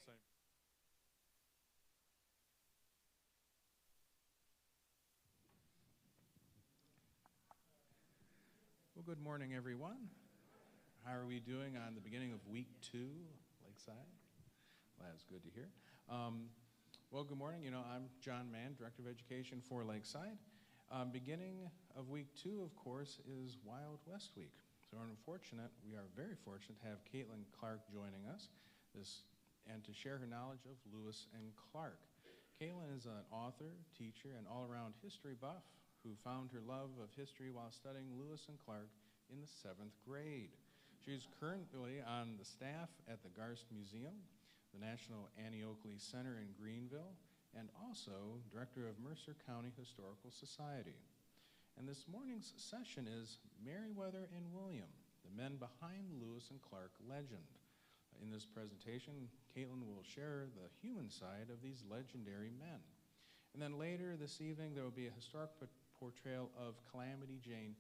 same. Well, good morning, everyone. How are we doing on the beginning of week 2, Lakeside? Well, that's good to hear. Well, good morning. I'm John Mann, Director of Education for Lakeside. Beginning of week 2, of course, is Wild West Week. So we are very fortunate to have Caitlin Clark joining us and to share her knowledge of Lewis and Clark. Caitlin is an author, teacher, and all-around history buff who found her love of history while studying Lewis and Clark in the 7th grade. She's currently on the staff at the Garst Museum, the National Annie Oakley Center in Greenville, and also Director of Mercer County Historical Society. And this morning's session is Meriwether and William, the men behind the Lewis and Clark legend. In this presentation, Caitlin will share the human side of these legendary men. And then later this evening, there will be a historic portrayal of Calamity Jane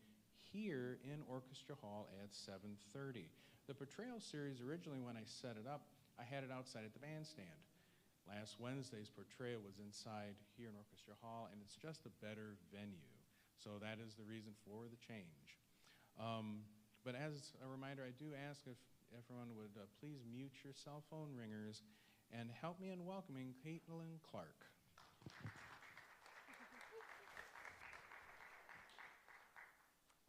here in Orchestra Hall at 7:30. The portrayal series, originally when I set it up, I had it outside at the bandstand. Last Wednesday's portrayal was inside here in Orchestra Hall, and it's just a better venue. So that is the reason for the change. But as a reminder, I do ask if everyone would please mute your cell phone ringers and help me in welcoming Caitlin Clark.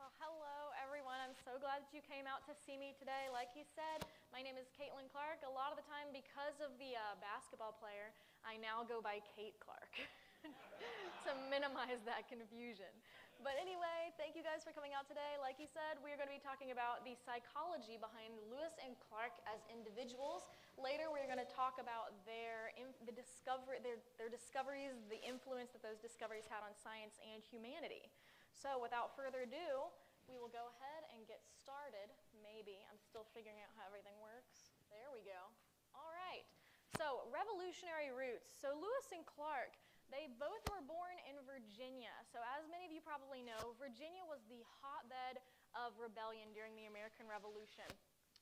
Well, hello, everyone. I'm so glad that you came out to see me today. Like he said, my name is Caitlin Clark. A lot of the time, because of the basketball player, I now go by Kate Clark to minimize that confusion. But anyway, thank you guys for coming out today. Like he said, we're going to be talking about the psychology behind Lewis and Clark as individuals. Later, we're going to talk about their discoveries, the influence that those discoveries had on science and humanity. So without further ado, we will go ahead and get started. Maybe. I'm still figuring out how everything works. There we go. All right. So revolutionary roots. So Lewis and Clark, they both were born in Virginia. So as many of you probably know, Virginia was the hotbed of rebellion during the American Revolution.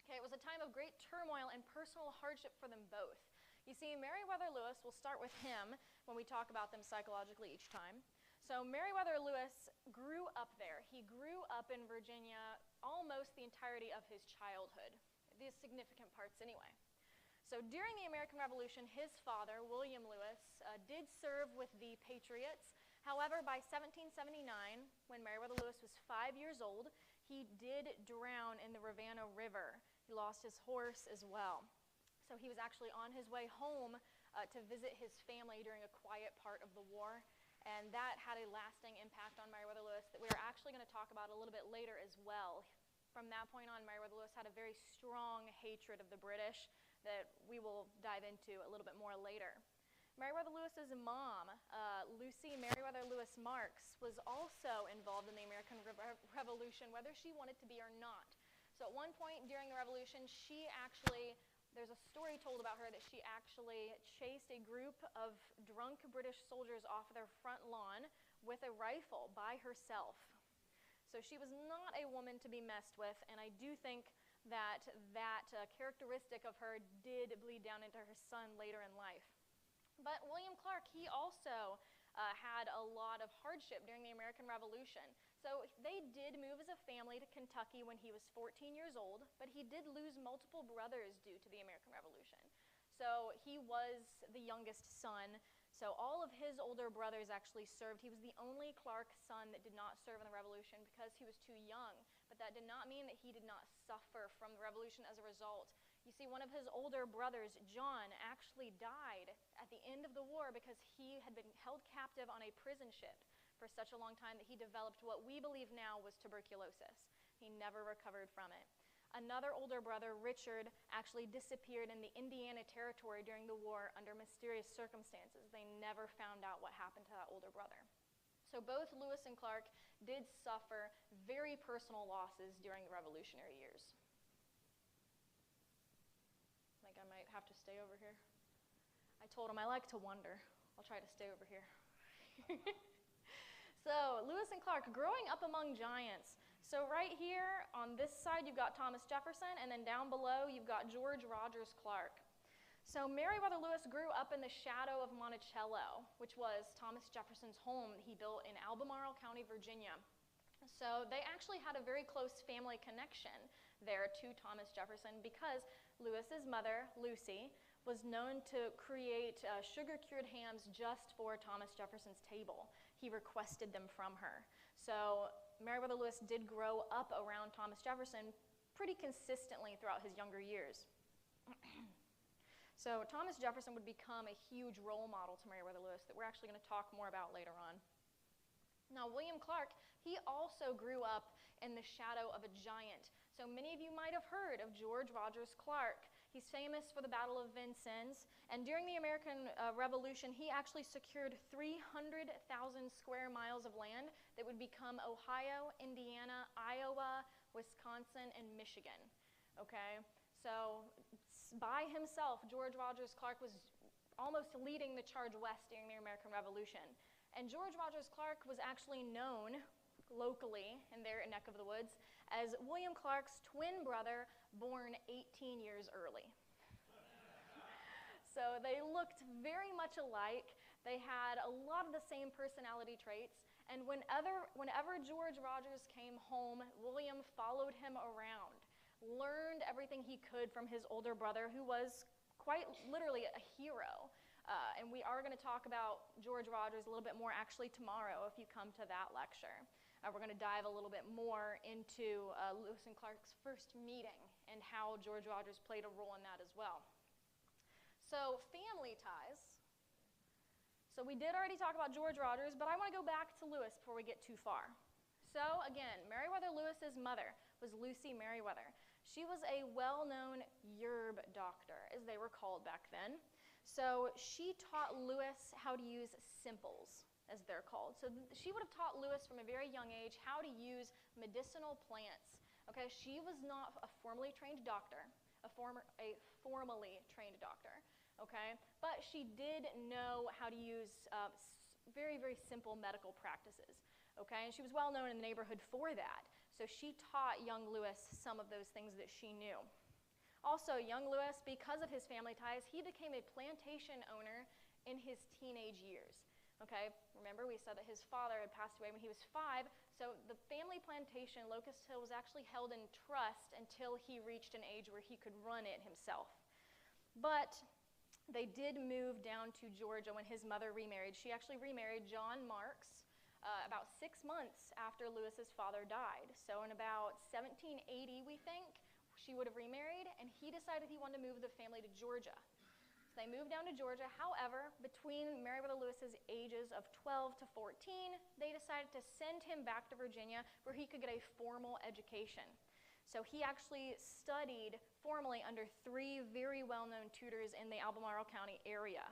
Okay, it was a time of great turmoil and personal hardship for them both. You see, Meriwether Lewis, we'll start with him when we talk about them psychologically each time. So Meriwether Lewis grew up there. He grew up in Virginia almost the entirety of his childhood, the significant parts anyway. So during the American Revolution, his father, William Lewis, did serve with the Patriots. However, by 1779, when Meriwether Lewis was 5 years old, he did drown in the Rivanna River. He lost his horse as well. So he was actually on his way home to visit his family during a quiet part of the war. And that had a lasting impact on Meriwether Lewis that we're actually going to talk about a little bit later as well. From that point on, Meriwether Lewis had a very strong hatred of the British that we will dive into a little bit more later. Meriwether Lewis's mom, Lucy Meriwether Lewis Marks, was also involved in the American Revolution, whether she wanted to be or not. So at one point during the Revolution, there's a story told about her that she actually chased a group of drunk British soldiers off their front lawn with a rifle by herself. So she was not a woman to be messed with, and I do think that characteristic of her did bleed down into her son later in life. But William Clark, he also had a lot of hardship during the American Revolution. So they did move as a family to Kentucky when he was 14 years old, but he did lose multiple brothers due to the American Revolution. So he was the youngest son. So all of his older brothers actually served. He was the only Clark son that did not serve in the Revolution because he was too young. But that did not mean that he did not suffer from the Revolution as a result. You see, one of his older brothers, John, actually died at the end of the war because he had been held captive on a prison ship for such a long time that he developed what we believe now was tuberculosis. He never recovered from it. Another older brother, Richard, actually disappeared in the Indiana Territory during the war under mysterious circumstances. They never found out what happened to that older brother. So both Lewis and Clark did suffer very personal losses during the Revolutionary years. I think I might have to stay over here. I told him I like to wonder. I'll try to stay over here. So Lewis and Clark, growing up among giants. So right here on this side, you've got Thomas Jefferson, and then down below, you've got George Rogers Clark. So Meriwether Lewis grew up in the shadow of Monticello, which was Thomas Jefferson's home that he built in Albemarle County, Virginia. So they actually had a very close family connection there to Thomas Jefferson because Lewis's mother, Lucy, was known to create sugar-cured hams just for Thomas Jefferson's table. He requested them from her. So Meriwether Lewis did grow up around Thomas Jefferson pretty consistently throughout his younger years. So Thomas Jefferson would become a huge role model to Meriwether Lewis that we're actually going to talk more about later on. Now, William Clark, he also grew up in the shadow of a giant. So many of you might have heard of George Rogers Clark. He's famous for the Battle of Vincennes, and during the American Revolution, he actually secured 300,000 square miles of land that would become Ohio, Indiana, Iowa, Wisconsin, and Michigan. Okay, so by himself, George Rogers Clark was almost leading the charge west during the American Revolution. And George Rogers Clark was actually known locally in their neck of the woods as William Clark's twin brother, born 18 years early. So they looked very much alike. They had a lot of the same personality traits. And whenever George Rogers came home, William followed him around, learned everything he could from his older brother, who was quite literally a hero. And we are going to talk about George Rogers a little bit more actually tomorrow if you come to that lecture. We're going to dive a little bit more into Lewis and Clark's first meeting and how George Rogers played a role in that as well. So family ties. So we did already talk about George Rogers, but I want to go back to Lewis before we get too far. So again, Meriwether Lewis's mother was Lucy Meriwether. She was a well-known yerb doctor, as they were called back then. So she taught Lewis how to use simples, as they're called. So she would have taught Lewis from a very young age how to use medicinal plants. Okay, she was not a formally trained doctor, a formally trained doctor. Okay, but she did know how to use very, very simple medical practices. Okay, and she was well known in the neighborhood for that. So she taught young Lewis some of those things that she knew. Also, young Lewis, because of his family ties, he became a plantation owner in his teenage years. Okay, remember we said that his father had passed away when he was 5, so the family plantation, Locust Hill, was actually held in trust until he reached an age where he could run it himself. But they did move down to Georgia when his mother remarried. She actually remarried John Marks about 6 months after Lewis's father died. So in about 1780, we think, she would have remarried, and he decided he wanted to move the family to Georgia. So they moved down to Georgia. However, between Meriwether Lewis's ages of 12 to 14, they decided to send him back to Virginia where he could get a formal education. So he actually studied formally under 3 very well-known tutors in the Albemarle County area.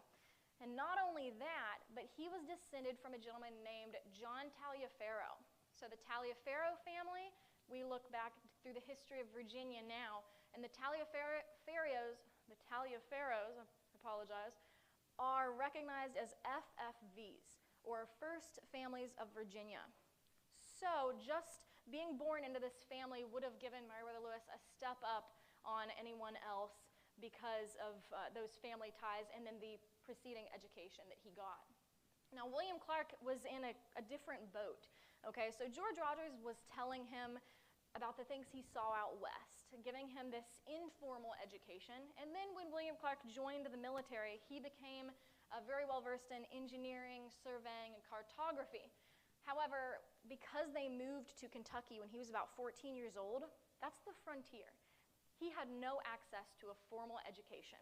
And not only that, but he was descended from a gentleman named John Taliaferro. So the Taliaferro family, we look back through the history of Virginia now, and the Taliaferros, are recognized as FFVs, or First Families of Virginia. So just being born into this family would have given Meriwether Lewis a step up on anyone else because of those family ties and then the preceding education that he got. Now, William Clark was in a different boat. Okay, so George Rogers was telling him about the things he saw out west, giving him this informal education. And then when William Clark joined the military, he became very well versed in engineering, surveying, and cartography. However, because they moved to Kentucky when he was about 14 years old, that's the frontier. He had no access to a formal education.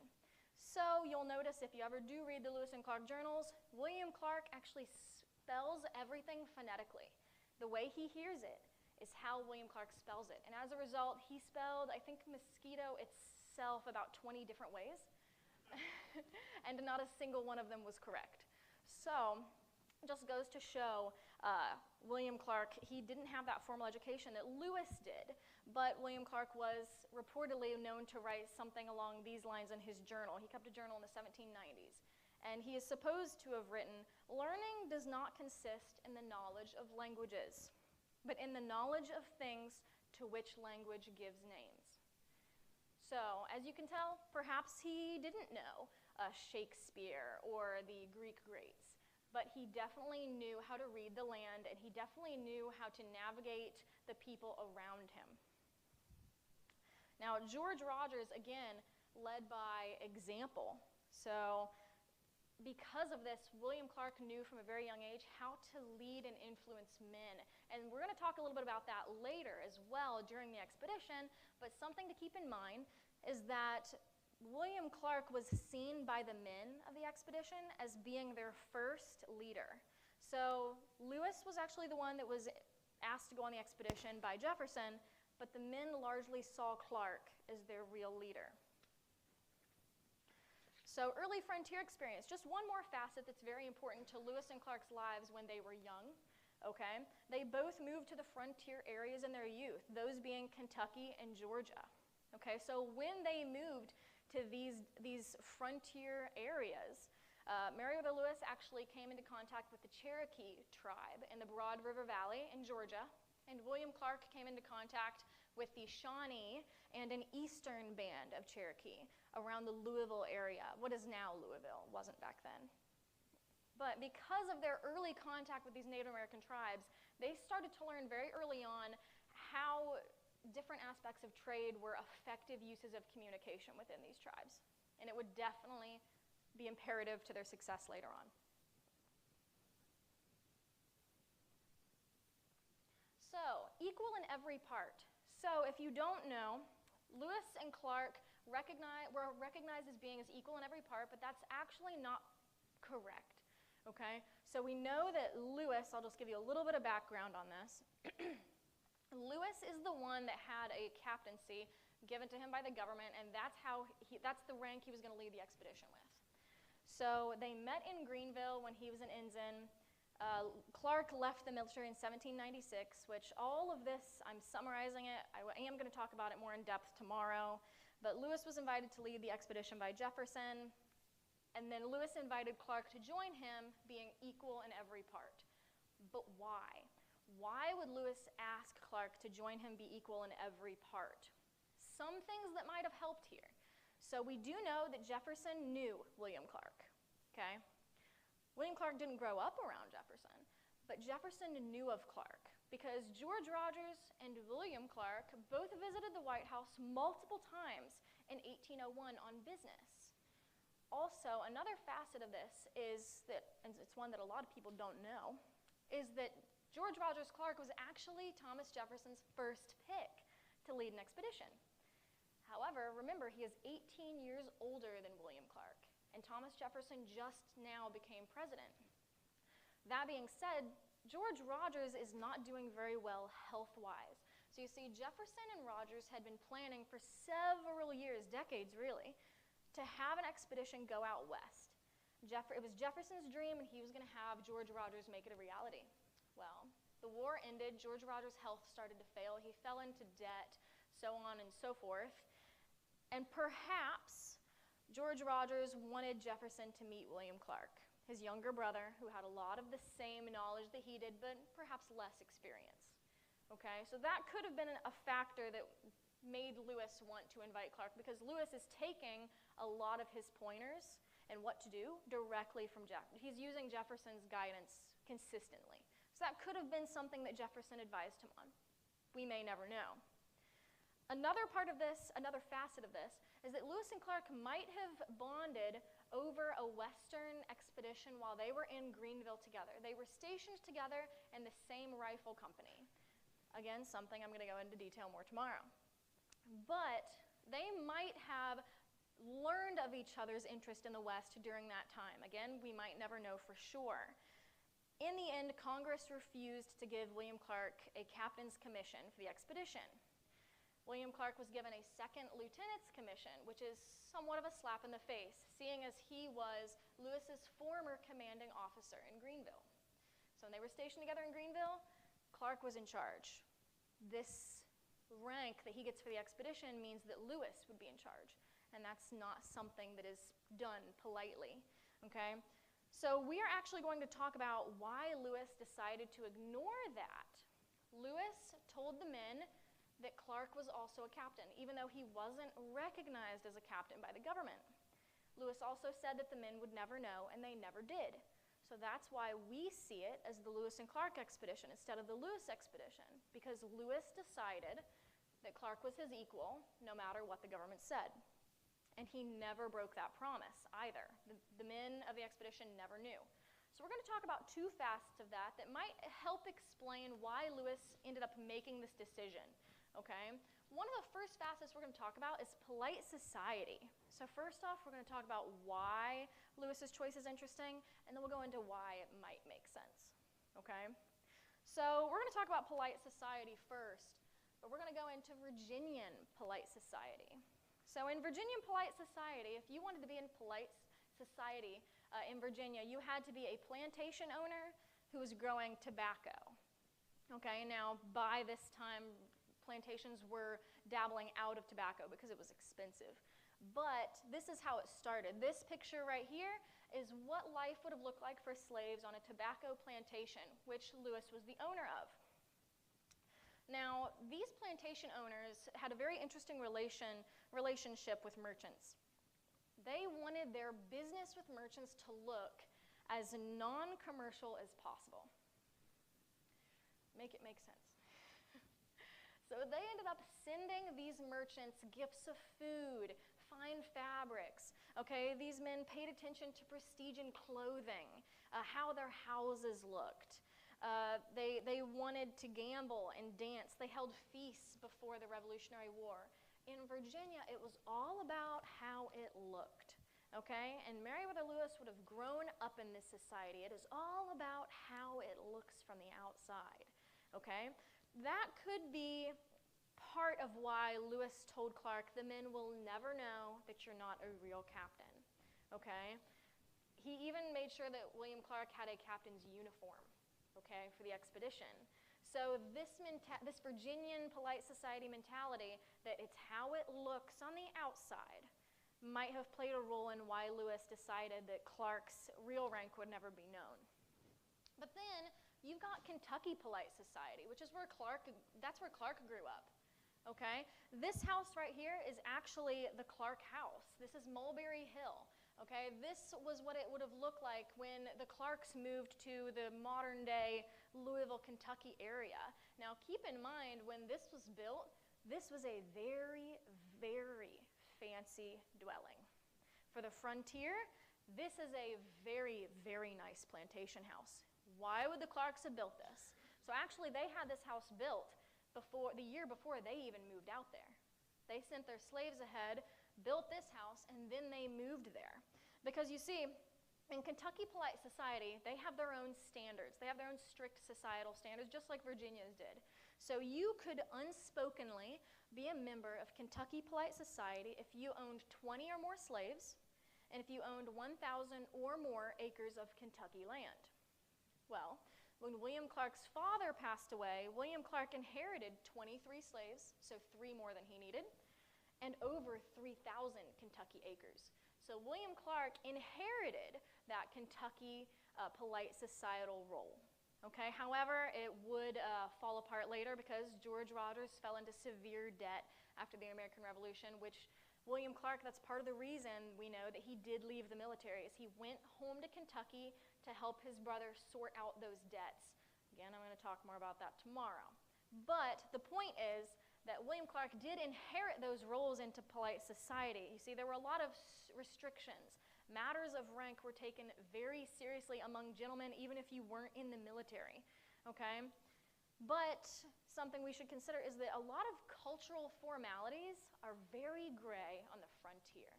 So you'll notice if you ever do read the Lewis and Clark journals, William Clark actually spells everything phonetically. The way he hears it is how William Clark spells it. And as a result, he spelled, I think, mosquito itself about 20 different ways. And not a single one of them was correct. So it just goes to show William Clark, he didn't have that formal education that Lewis did, but William Clark was reportedly known to write something along these lines in his journal. He kept a journal in the 1790s. And he is supposed to have written, "Learning does not consist in the knowledge of languages, but in the knowledge of things to which language gives names." So, as you can tell, perhaps he didn't know Shakespeare or the Greek greats, but he definitely knew how to read the land, and he definitely knew how to navigate the people around him. Now, George Rogers, again, led by example. So, because of this, William Clark knew from a very young age how to lead and influence men. And we're going to talk a little bit about that later as well during the expedition, but something to keep in mind is that William Clark was seen by the men of the expedition as being their first leader. So Lewis was actually the one that was asked to go on the expedition by Jefferson, but the men largely saw Clark as their real leader. So early frontier experience, just one more facet that's very important to Lewis and Clark's lives when they were young, okay? They both moved to the frontier areas in their youth, those being Kentucky and Georgia, okay? So when they moved to these frontier areas, Meriwether Lewis actually came into contact with the Cherokee tribe in the Broad River Valley in Georgia, and William Clark came into contact with the Shawnee and an eastern band of Cherokee around the Louisville area. What is now Louisville, wasn't back then. But because of their early contact with these Native American tribes, they started to learn very early on how different aspects of trade were effective uses of communication within these tribes. And it would definitely be imperative to their success later on. So, equal in every part. So, if you don't know, Lewis and Clark were recognized as being as equal in every part, but that's actually not correct, okay? So we know that Lewis, I'll just give you a little bit of background on this. Lewis is the one that had a captaincy given to him by the government, and that's the rank he was going to lead the expedition with. So they met in Greenville when he was an ensign. Clark left the military in 1796, which all of this, I'm summarizing it. I am going to talk about it more in depth tomorrow. But Lewis was invited to lead the expedition by Jefferson, and then Lewis invited Clark to join him, being equal in every part. But why? Why would Lewis ask Clark to join him be equal in every part? Some things that might have helped here. So we do know that Jefferson knew William Clark, okay? William Clark didn't grow up around Jefferson, but Jefferson knew of Clark because George Rogers and William Clark both visited the White House multiple times in 1801 on business. Also, another facet of this is that, and it's one that a lot of people don't know, is that George Rogers Clark was actually Thomas Jefferson's first pick to lead an expedition. However, remember, he is 18 years older than William Clark, and Thomas Jefferson just now became president. That being said, George Rogers is not doing very well health-wise. So you see, Jefferson and Rogers had been planning for several years, decades really, to have an expedition go out west. It was Jefferson's dream, and he was going to have George Rogers make it a reality. Well, the war ended, George Rogers' health started to fail, he fell into debt, so on and so forth. And perhaps George Rogers wanted Jefferson to meet William Clark, his younger brother, who had a lot of the same knowledge that he did, but perhaps less experience. Okay, so that could have been a factor that made Lewis want to invite Clark, because Lewis is taking a lot of his pointers and what to do directly from Jefferson. He's using Jefferson's guidance consistently. So that could have been something that Jefferson advised him on. We may never know. Another part of this, another facet of this, is that Lewis and Clark might have bonded over a western expedition while they were in Greenville together. They were stationed together in the same rifle company. Again, something I'm going to go into detail more tomorrow. But they might have learned of each other's interest in the West during that time. Again, we might never know for sure. In the end, Congress refused to give William Clark a captain's commission for the expedition. William Clark was given a second lieutenant's commission, which is somewhat of a slap in the face, seeing as he was Lewis's former commanding officer in Greenville. So when they were stationed together in Greenville, Clark was in charge. This rank that he gets for the expedition means that Lewis would be in charge, and that's not something that is done politely, okay? So we are actually going to talk about why Lewis decided to ignore that. Lewis told the men that Clark was also a captain, even though he wasn't recognized as a captain by the government. Lewis also said that the men would never know, and they never did. So that's why we see it as the Lewis and Clark expedition instead of the Lewis expedition, because Lewis decided that Clark was his equal, no matter what the government said. And he never broke that promise either. The men of the expedition never knew. So we're going to talk about two facets of that might help explain why Lewis ended up making this decision, okay? One of the first facets we're going to talk about is polite society. So first off, we're going to talk about why Lewis's choice is interesting, and then we'll go into why it might make sense, okay? So we're going to talk about polite society first, but we're going to go into Virginian polite society. So in Virginian polite society, if you wanted to be in polite society in Virginia, you had to be a plantation owner who was growing tobacco. Okay, now by this time, plantations were dabbling out of tobacco because it was expensive. But this is how it started. This picture right here is what life would have looked like for slaves on a tobacco plantation, which Lewis was the owner of. Now, these plantation owners had a very interesting relationship with merchants. They wanted their business with merchants to look as non-commercial as possible. Make it make sense. So they ended up sending these merchants gifts of food, fine fabrics, okay? These men paid attention to prestige in clothing, how their houses looked. They wanted to gamble and dance. They held feasts before the Revolutionary War. In Virginia, it was all about how it looked, okay? And Meriwether Lewis would have grown up in this society. It is all about how it looks from the outside, okay? That could be part of why Lewis told Clark, the men will never know that you're not a real captain, okay? He even made sure that William Clark had a captain's uniform, okay, for the expedition. So this Virginian polite society mentality that it's how it looks on the outside might have played a role in why Lewis decided that Clark's real rank would never be known. But then you've got Kentucky polite society, which is where that's where Clark grew up, okay? This house right here is actually the Clark house. This is Mulberry Hill. Okay, this was what it would have looked like when the Clarks moved to the modern-day Louisville, Kentucky area. Now, keep in mind, when this was built, this was a very, very fancy dwelling. For the frontier, this is a very, very nice plantation house. Why would the Clarks have built this? So actually, they had this house built the year before they even moved out there. They sent their slaves ahead, built this house, and then they moved there. Because you see, in Kentucky polite society, they have their own standards. They have their own strict societal standards, just like Virginia's did. So you could unspokenly be a member of Kentucky polite society if you owned 20 or more slaves, and if you owned 1,000 or more acres of Kentucky land. Well, when William Clark's father passed away, William Clark inherited 23 slaves, so 3 more than he needed, and over 3,000 Kentucky acres. So William Clark inherited that Kentucky polite societal role. Okay? However, it would fall apart later because George Rogers fell into severe debt after the American Revolution, which William Clark, that's part of the reason we know that he did leave the military, is he went home to Kentucky to help his brother sort out those debts. Again, I'm going to talk more about that tomorrow. But the point is that William Clark did inherit those roles into polite society. You see, there were a lot of restrictions. Matters of rank were taken very seriously among gentlemen, even if you weren't in the military, okay? But something we should consider is that a lot of cultural formalities are very gray on the frontier.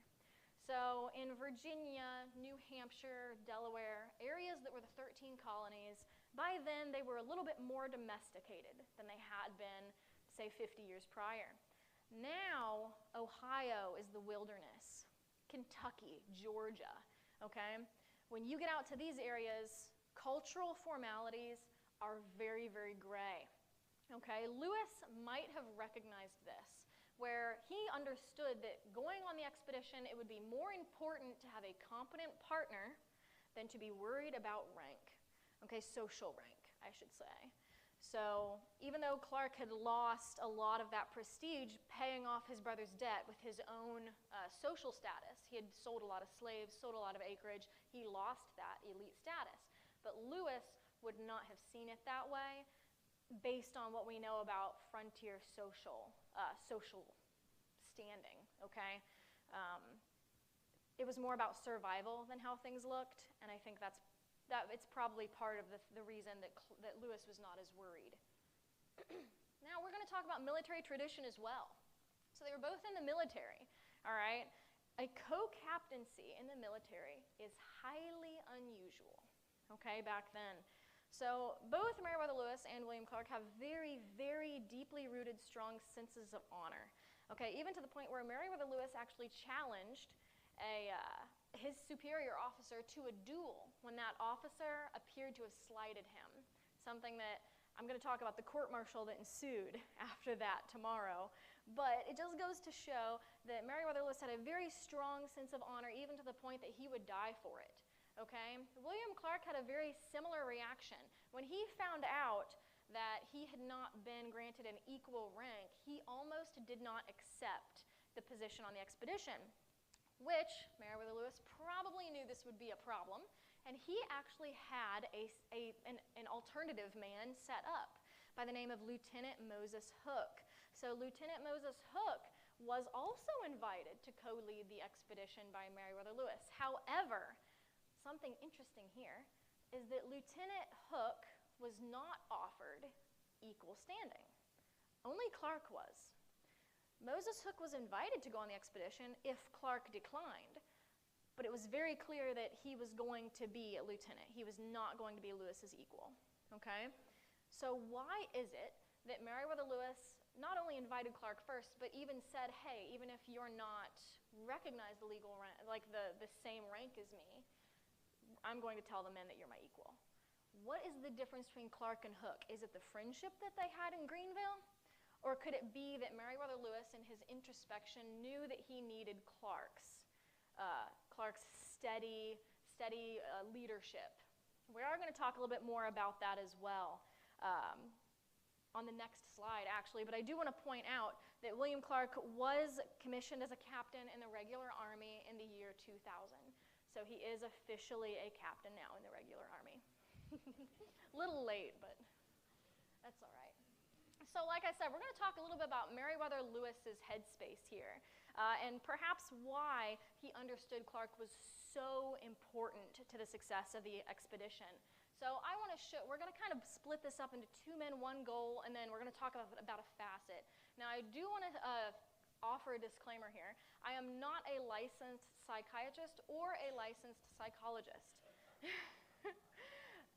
So in Virginia, New Hampshire, Delaware, areas that were the 13 colonies, by then they were a little bit more domesticated than they had been, say, 50 years prior. Now, Ohio is the wilderness. Kentucky, Georgia, okay? When you get out to these areas, cultural formalities are very, very gray, okay? Lewis might have recognized this, where he understood that going on the expedition, it would be more important to have a competent partner than to be worried about rank, okay, social rank, I should say. So even though Clark had lost a lot of that prestige paying off his brother's debt with his own social status, he had sold a lot of slaves, sold a lot of acreage, he lost that elite status. But Lewis would not have seen it that way based on what we know about frontier social standing, okay? It was more about survival than how things looked, and I think it's probably part of the reason that Lewis was not as worried. Now we're going to talk about military tradition as well. So they were both in the military, all right? A co-captaincy in the military is highly unusual, okay, back then. So both Meriwether Lewis and William Clark have very, very deeply rooted, strong senses of honor, okay, even to the point where Meriwether Lewis actually challenged his superior officer to a duel when that officer appeared to have slighted him, something that I'm going to talk about the court-martial that ensued after that tomorrow. But it just goes to show that Meriwether Lewis had a very strong sense of honor, even to the point that he would die for it, okay? William Clark had a very similar reaction. When he found out that he had not been granted an equal rank, he almost did not accept the position on the expedition, which Meriwether Lewis probably knew this would be a problem, and he actually had an alternative man set up by the name of Lieutenant Moses Hook. So Lieutenant Moses Hook was also invited to co-lead the expedition by Meriwether Lewis. However, something interesting here is that Lieutenant Hook was not offered equal standing. Only Clark was. Moses Hook was invited to go on the expedition if Clark declined, but it was very clear that he was going to be a lieutenant. He was not going to be Lewis's equal, okay? So why is it that Meriwether Lewis not only invited Clark first, but even said, hey, even if you're not recognized the legal rank, like the same rank as me, I'm going to tell the men that you're my equal. What is the difference between Clark and Hook? Is it the friendship that they had in Greenville? Or could it be that Meriwether Lewis, in his introspection, knew that he needed Clark's steady leadership? We are going to talk a little bit more about that as well on the next slide, actually. But I do want to point out that William Clark was commissioned as a captain in the regular army in the year 2000. So he is officially a captain now in the regular army. A little late, but that's all right. So like I said, we're going to talk a little bit about Meriwether Lewis's headspace here, and perhaps why he understood Clark was so important to the success of the expedition. So I want to we're going to kind of split this up into 2 men, 1 goal, and then we're going to talk about a facet. Now I do want to offer a disclaimer here. I am not a licensed psychiatrist or a licensed psychologist.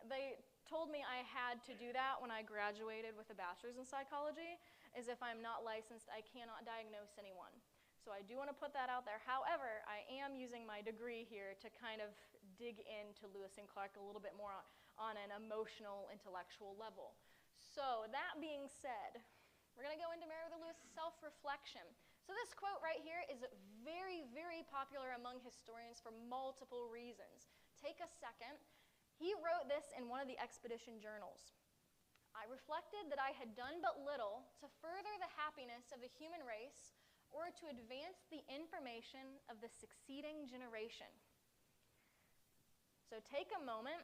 They told me I had to do that when I graduated with a bachelor's in psychology, as if I'm not licensed, I cannot diagnose anyone. So I do want to put that out there. However, I am using my degree here to kind of dig into Lewis and Clark a little bit more on an emotional, intellectual level. So that being said, we're going to go into Meriwether Lewis' self-reflection. So this quote right here is very, very popular among historians for multiple reasons. Take a second. He wrote this in one of the expedition journals. I reflected that I had done but little to further the happiness of the human race or to advance the information of the succeeding generation. So take a moment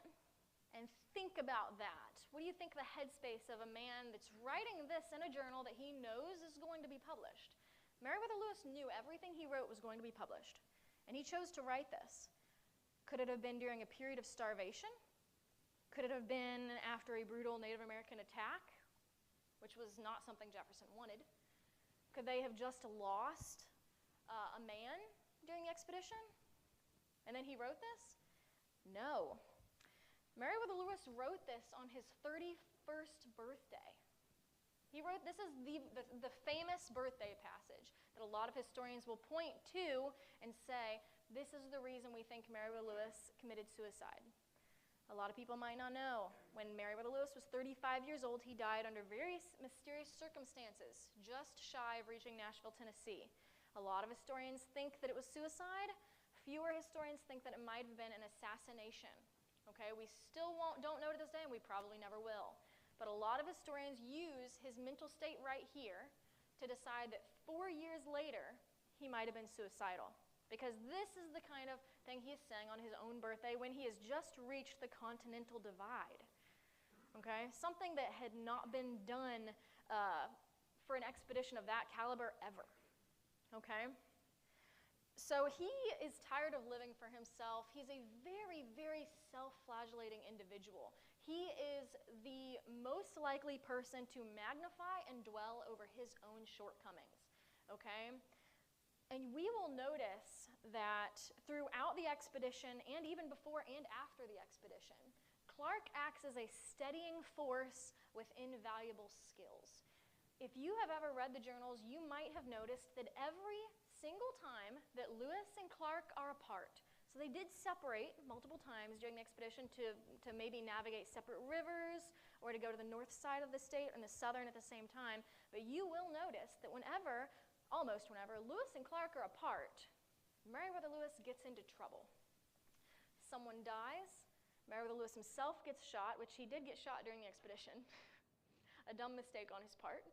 and think about that. What do you think the headspace of a man that's writing this in a journal that he knows is going to be published? Meriwether Lewis knew everything he wrote was going to be published, and he chose to write this. Could it have been during a period of starvation? Could it have been after a brutal Native American attack, which was not something Jefferson wanted? Could they have just lost a man during the expedition? And then he wrote this? No. Meriwether Lewis wrote this on his 31st birthday. He wrote, this is the famous birthday passage that a lot of historians will point to and say, this is the reason we think Meriwether Lewis committed suicide. A lot of people might not know. When Meriwether Lewis was 35 years old, he died under very mysterious circumstances, just shy of reaching Nashville, Tennessee. A lot of historians think that it was suicide. Fewer historians think that it might have been an assassination. Okay, we still don't know to this day, and we probably never will. But a lot of historians use his mental state right here to decide that 4 years later, he might have been suicidal. Because this is the kind of thing he is saying on his own birthday when he has just reached the continental divide. Okay? Something that had not been done for an expedition of that caliber ever. Okay? So he is tired of living for himself. He's a very, very self-flagellating individual. He is the most likely person to magnify and dwell over his own shortcomings. Okay? And we will notice that throughout the expedition, and even before and after the expedition, Clark acts as a steadying force with invaluable skills. If you have ever read the journals, you might have noticed that every single time that Lewis and Clark are apart, so they did separate multiple times during the expedition to maybe navigate separate rivers or to go to the north side of the state and the southern at the same time, but you will notice that whenever, almost whenever, Lewis and Clark are apart, Meriwether Lewis gets into trouble. Someone dies, Meriwether Lewis himself gets shot, which he did get shot during the expedition. A dumb mistake on his part.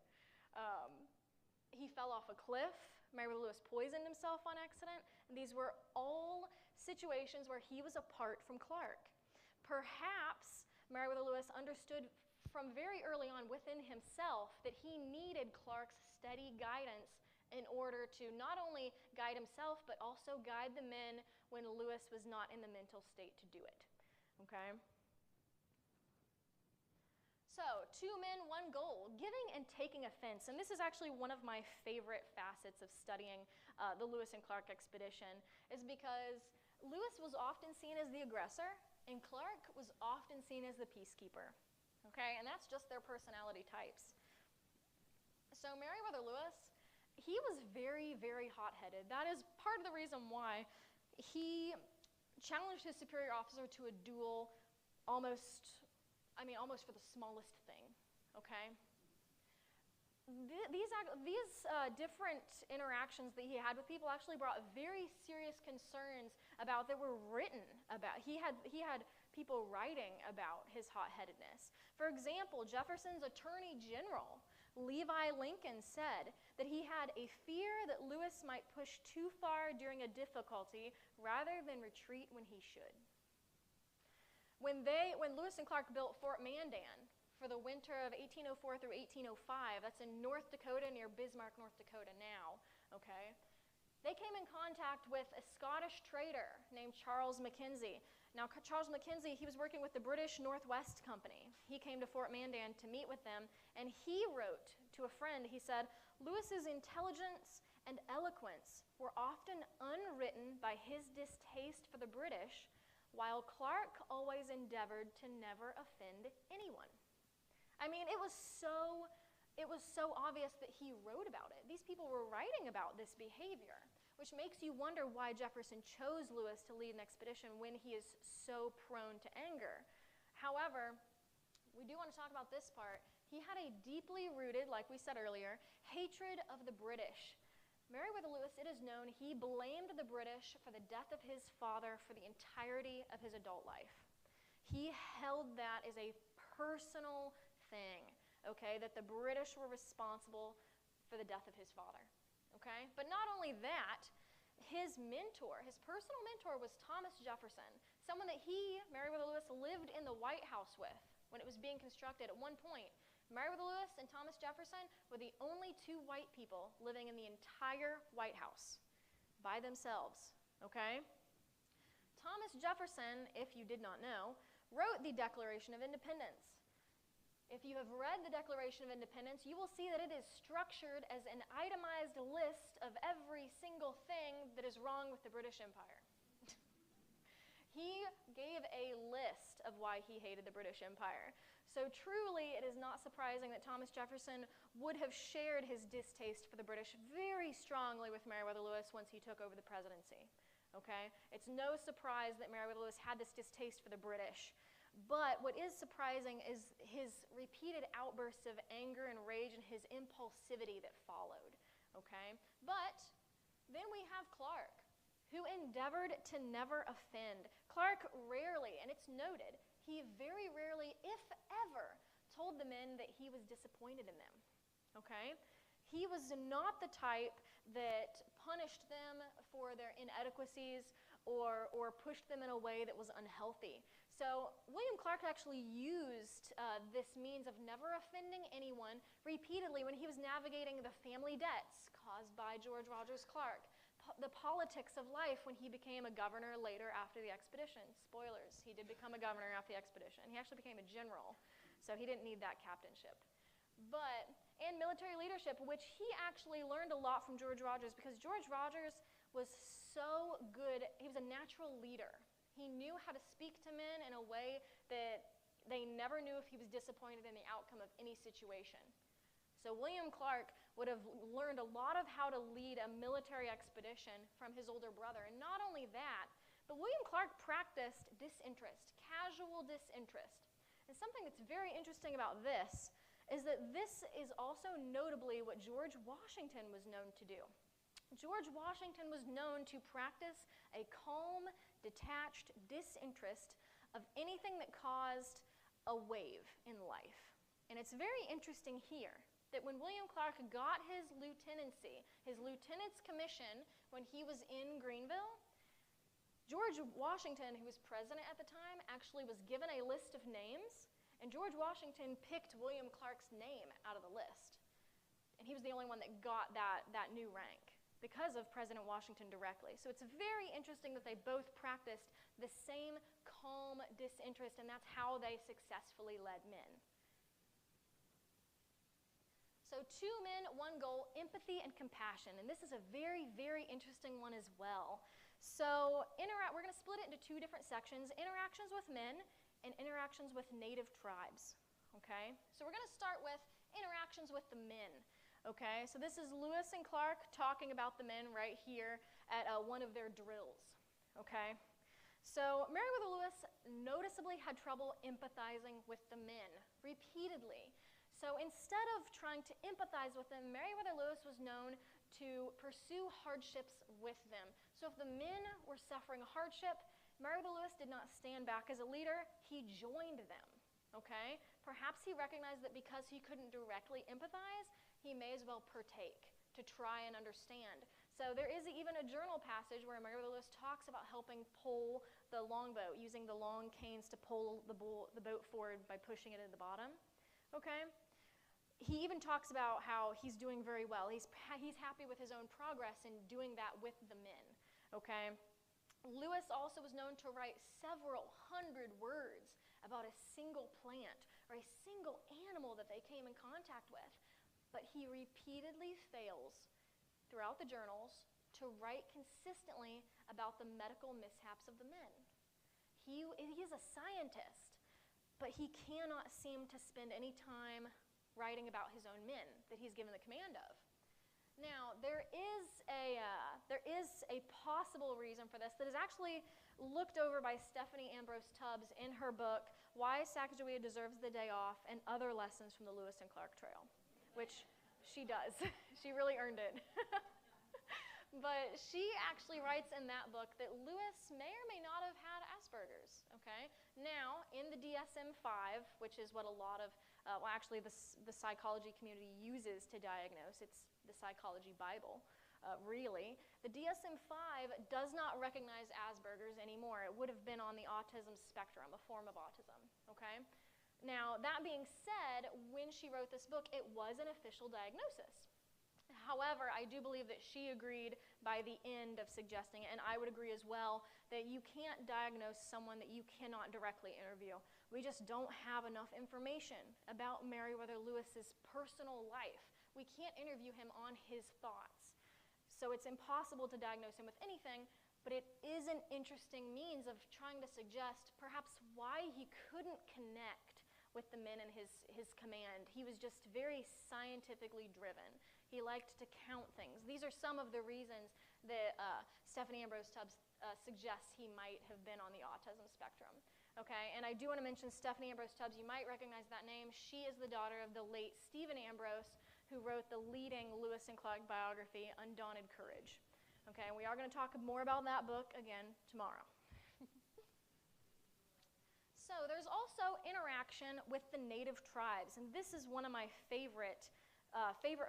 He fell off a cliff. Meriwether Lewis poisoned himself on accident. And these were all situations where he was apart from Clark. Perhaps Meriwether Lewis understood from very early on within himself that he needed Clark's steady guidance in order to not only guide himself, but also guide the men when Lewis was not in the mental state to do it. Okay? So, 2 men, 1 goal, giving and taking offense. And this is actually one of my favorite facets of studying the Lewis and Clark expedition, is because Lewis was often seen as the aggressor, and Clark was often seen as the peacekeeper. Okay, and that's just their personality types. So Meriwether Lewis, he was very, very hot-headed. That is part of the reason why he challenged his superior officer to a duel almost for the smallest thing, okay? These different interactions that he had with people actually brought very serious concerns about that were written about. He had people writing about his hot-headedness. For example, Jefferson's Attorney General, Levi Lincoln, said that he had a fear that Lewis might push too far during a difficulty rather than retreat when he should. When Lewis and Clark built Fort Mandan for the winter of 1804 through 1805, that's in North Dakota near Bismarck, North Dakota now, okay? They came in contact with a Scottish trader named Charles Mackenzie. Now, Charles Mackenzie, he was working with the British Northwest Company. He came to Fort Mandan to meet with them, and he wrote to a friend, he said, Lewis's intelligence and eloquence were often unwritten by his distaste for the British, while Clark always endeavored to never offend anyone. I mean, it was so obvious that he wrote about it. These people were writing about this behavior, which makes you wonder why Jefferson chose Lewis to lead an expedition when he is so prone to anger. However, we do want to talk about this part. He had a deeply rooted, like we said earlier, hatred of the British. Meriwether Lewis, it is known, he blamed the British for the death of his father for the entirety of his adult life. He held that as a personal thing, okay, that the British were responsible for the death of his father, okay? But not only that, his mentor, his personal mentor was Thomas Jefferson, someone that Meriwether Lewis, lived in the White House with when it was being constructed at one point. Meriwether Lewis and Thomas Jefferson were the only 2 white people living in the entire White House by themselves, okay? Thomas Jefferson, if you did not know, wrote the Declaration of Independence. If you have read the Declaration of Independence, you will see that it is structured as an itemized list of every single thing that is wrong with the British Empire. He gave a list of why he hated the British Empire. So truly, it is not surprising that Thomas Jefferson would have shared his distaste for the British very strongly with Meriwether Lewis once he took over the presidency. Okay? It's no surprise that Meriwether Lewis had this distaste for the British. But what is surprising is his repeated outbursts of anger and rage and his impulsivity that followed. Okay? But then we have Clark, who endeavored to never offend. Clark rarely, and it's noted, he very rarely, if ever, told the men that he was disappointed in them, okay? He was not the type that punished them for their inadequacies or pushed them in a way that was unhealthy. So William Clark actually used this means of never offending anyone repeatedly when he was navigating the family debts caused by George Rogers Clark, the politics of life when he became a governor later after the expedition. Spoilers, he did become a governor after the expedition. He actually became a general, so he didn't need that captainship. And military leadership, which he actually learned a lot from George Rogers, because George Rogers was so good. He was a natural leader. He knew how to speak to men in a way that they never knew if he was disappointed in the outcome of any situation. So William Clark would have learned a lot of how to lead a military expedition from his older brother. And not only that, but William Clark practiced disinterest, casual disinterest. And something that's very interesting about this is that this is also notably what George Washington was known to do. George Washington was known to practice a calm, detached disinterest of anything that caused a wave in life. And it's very interesting here that when William Clark got his lieutenancy, his lieutenant's commission when he was in Greenville, George Washington, who was president at the time, actually was given a list of names, and George Washington picked William Clark's name out of the list. And he was the only one that got that new rank because of President Washington directly. So it's very interesting that they both practiced the same calm disinterest, and that's how they successfully led men. So 2 men, 1 goal, empathy and compassion. And this is a very, very interesting one as well. So we're going to split it into 2 different sections, interactions with men and interactions with native tribes, okay? So we're going to start with interactions with the men, okay? So this is Lewis and Clark talking about the men right here at one of their drills, okay? So Meriwether Lewis noticeably had trouble empathizing with the men repeatedly. So instead of trying to empathize with them, Meriwether Lewis was known to pursue hardships with them. So if the men were suffering hardship, Meriwether Lewis did not stand back as a leader, he joined them, okay? Perhaps he recognized that because he couldn't directly empathize, he may as well partake to try and understand. So there is even a journal passage where Meriwether Lewis talks about helping pull the longboat, using the long canes to pull the boat forward by pushing it at the bottom, okay? He even talks about how he's doing very well. He's happy with his own progress in doing that with the men, okay? Lewis also was known to write several hundred words about a single plant or a single animal that they came in contact with, but he repeatedly fails throughout the journals to write consistently about the medical mishaps of the men. He is a scientist, but he cannot seem to spend any time writing about his own men that he's given the command of. Now, there is a possible reason for this that is actually looked over by Stephanie Ambrose Tubbs in her book, Why Sacagawea Deserves the Day Off and Other Lessons from the Lewis and Clark Trail, which she does. She really earned it. But she actually writes in that book that Lewis may or may not have had Asperger's, okay? Now, in the DSM-5, which is what a lot of, the psychology community uses to diagnose, it's the psychology Bible, really. The DSM-5 does not recognize Asperger's anymore. It would have been on the autism spectrum, a form of autism, okay? Now, that being said, when she wrote this book, it was an official diagnosis. However, I do believe that she agreed by the end of suggesting it, and I would agree as well, that you can't diagnose someone that you cannot directly interview. We just don't have enough information about Meriwether Lewis's personal life. We can't interview him on his thoughts. So it's impossible to diagnose him with anything, but it is an interesting means of trying to suggest perhaps why he couldn't connect with the men in his command. He was just very scientifically driven. He liked to count things. These are some of the reasons that Stephanie Ambrose Tubbs suggests he might have been on the autism spectrum. Okay, and I do want to mention Stephanie Ambrose Tubbs. You might recognize that name. She is the daughter of the late Stephen Ambrose, who wrote the leading Lewis and Clark biography, Undaunted Courage. Okay, and we are going to talk more about that book again tomorrow. So there's also interaction with the native tribes, and this is one of my favorite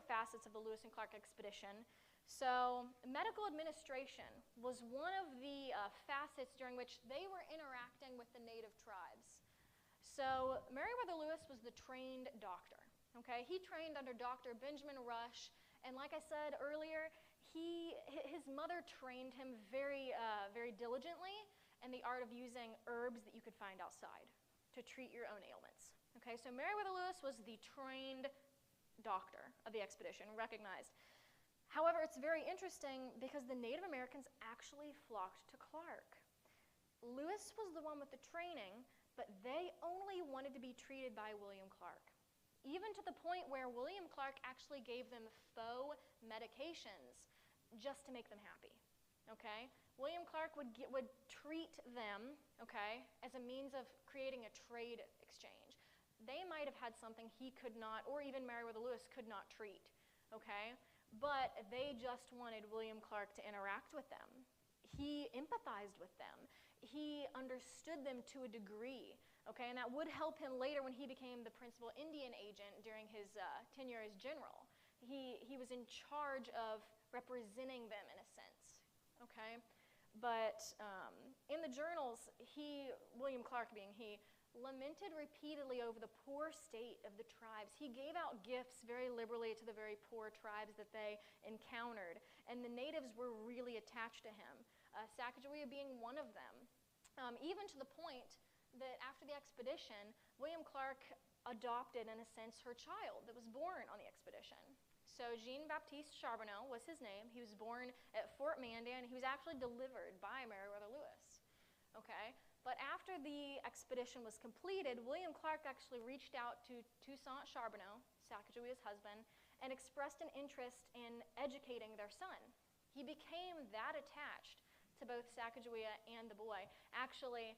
facets of the Lewis and Clark expedition. So medical administration was one of the facets during which they were interacting with the native tribes. So Meriwether Lewis was the trained doctor. Okay, he trained under Dr. Benjamin Rush, and like I said earlier, his mother trained him very diligently in the art of using herbs that you could find outside to treat your own ailments. Okay, so Meriwether Lewis was the trained doctor of the expedition, recognized. However, it's very interesting because the Native Americans actually flocked to Clark. Lewis was the one with the training, but they only wanted to be treated by William Clark, even to the point where William Clark actually gave them faux medications just to make them happy. Okay? William Clark would treat them, okay, as a means of creating a trade exchange. They might have had something he could not, or even Meriwether Lewis could not treat, okay? But they just wanted William Clark to interact with them. He empathized with them. He understood them to a degree, okay? And that would help him later when he became the principal Indian agent during his tenure as general. He was in charge of representing them in a sense, okay? But in the journals, William Clark being he, lamented repeatedly over the poor state of the tribes. He gave out gifts very liberally to the very poor tribes that they encountered, and the natives were really attached to him, Sacagawea being one of them, even to the point that after the expedition, William Clark adopted, in a sense, her child that was born on the expedition. So Jean-Baptiste Charbonneau was his name. He was born at Fort Mandan. He was actually delivered by Meriwether Lewis. Okay? But after the expedition was completed, William Clark actually reached out to Toussaint Charbonneau, Sacagawea's husband, and expressed an interest in educating their son. He became that attached to both Sacagawea and the boy. Actually,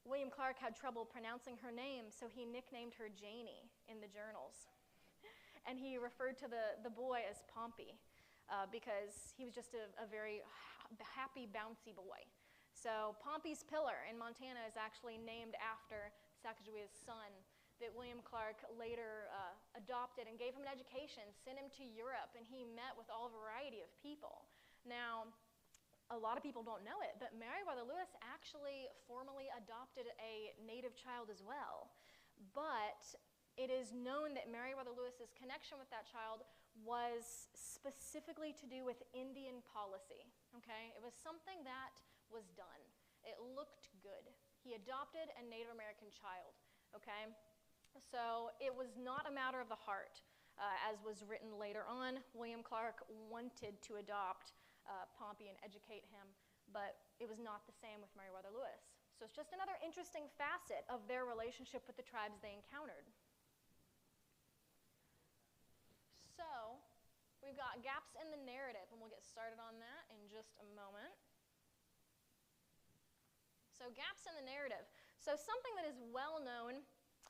William Clark had trouble pronouncing her name, so he nicknamed her Janie in the journals. And he referred to the boy as Pompey because he was just a very happy, bouncy boy. So Pompey's Pillar in Montana is actually named after Sacagawea's son that William Clark later adopted and gave him an education, sent him to Europe, and he met with all variety of people. Now, a lot of people don't know it, but Meriwether Lewis actually formally adopted a native child as well. But it is known that Meriwether Lewis's connection with that child was specifically to do with Indian policy, okay? It was something that was done. It looked good. He adopted a Native American child, okay? So it was not a matter of the heart, as was written later on. William Clark wanted to adopt Pompey and educate him, but it was not the same with Meriwether Lewis. So it's just another interesting facet of their relationship with the tribes they encountered. So we've got gaps in the narrative, and we'll get started on that in just a moment. So gaps in the narrative. So something that is well known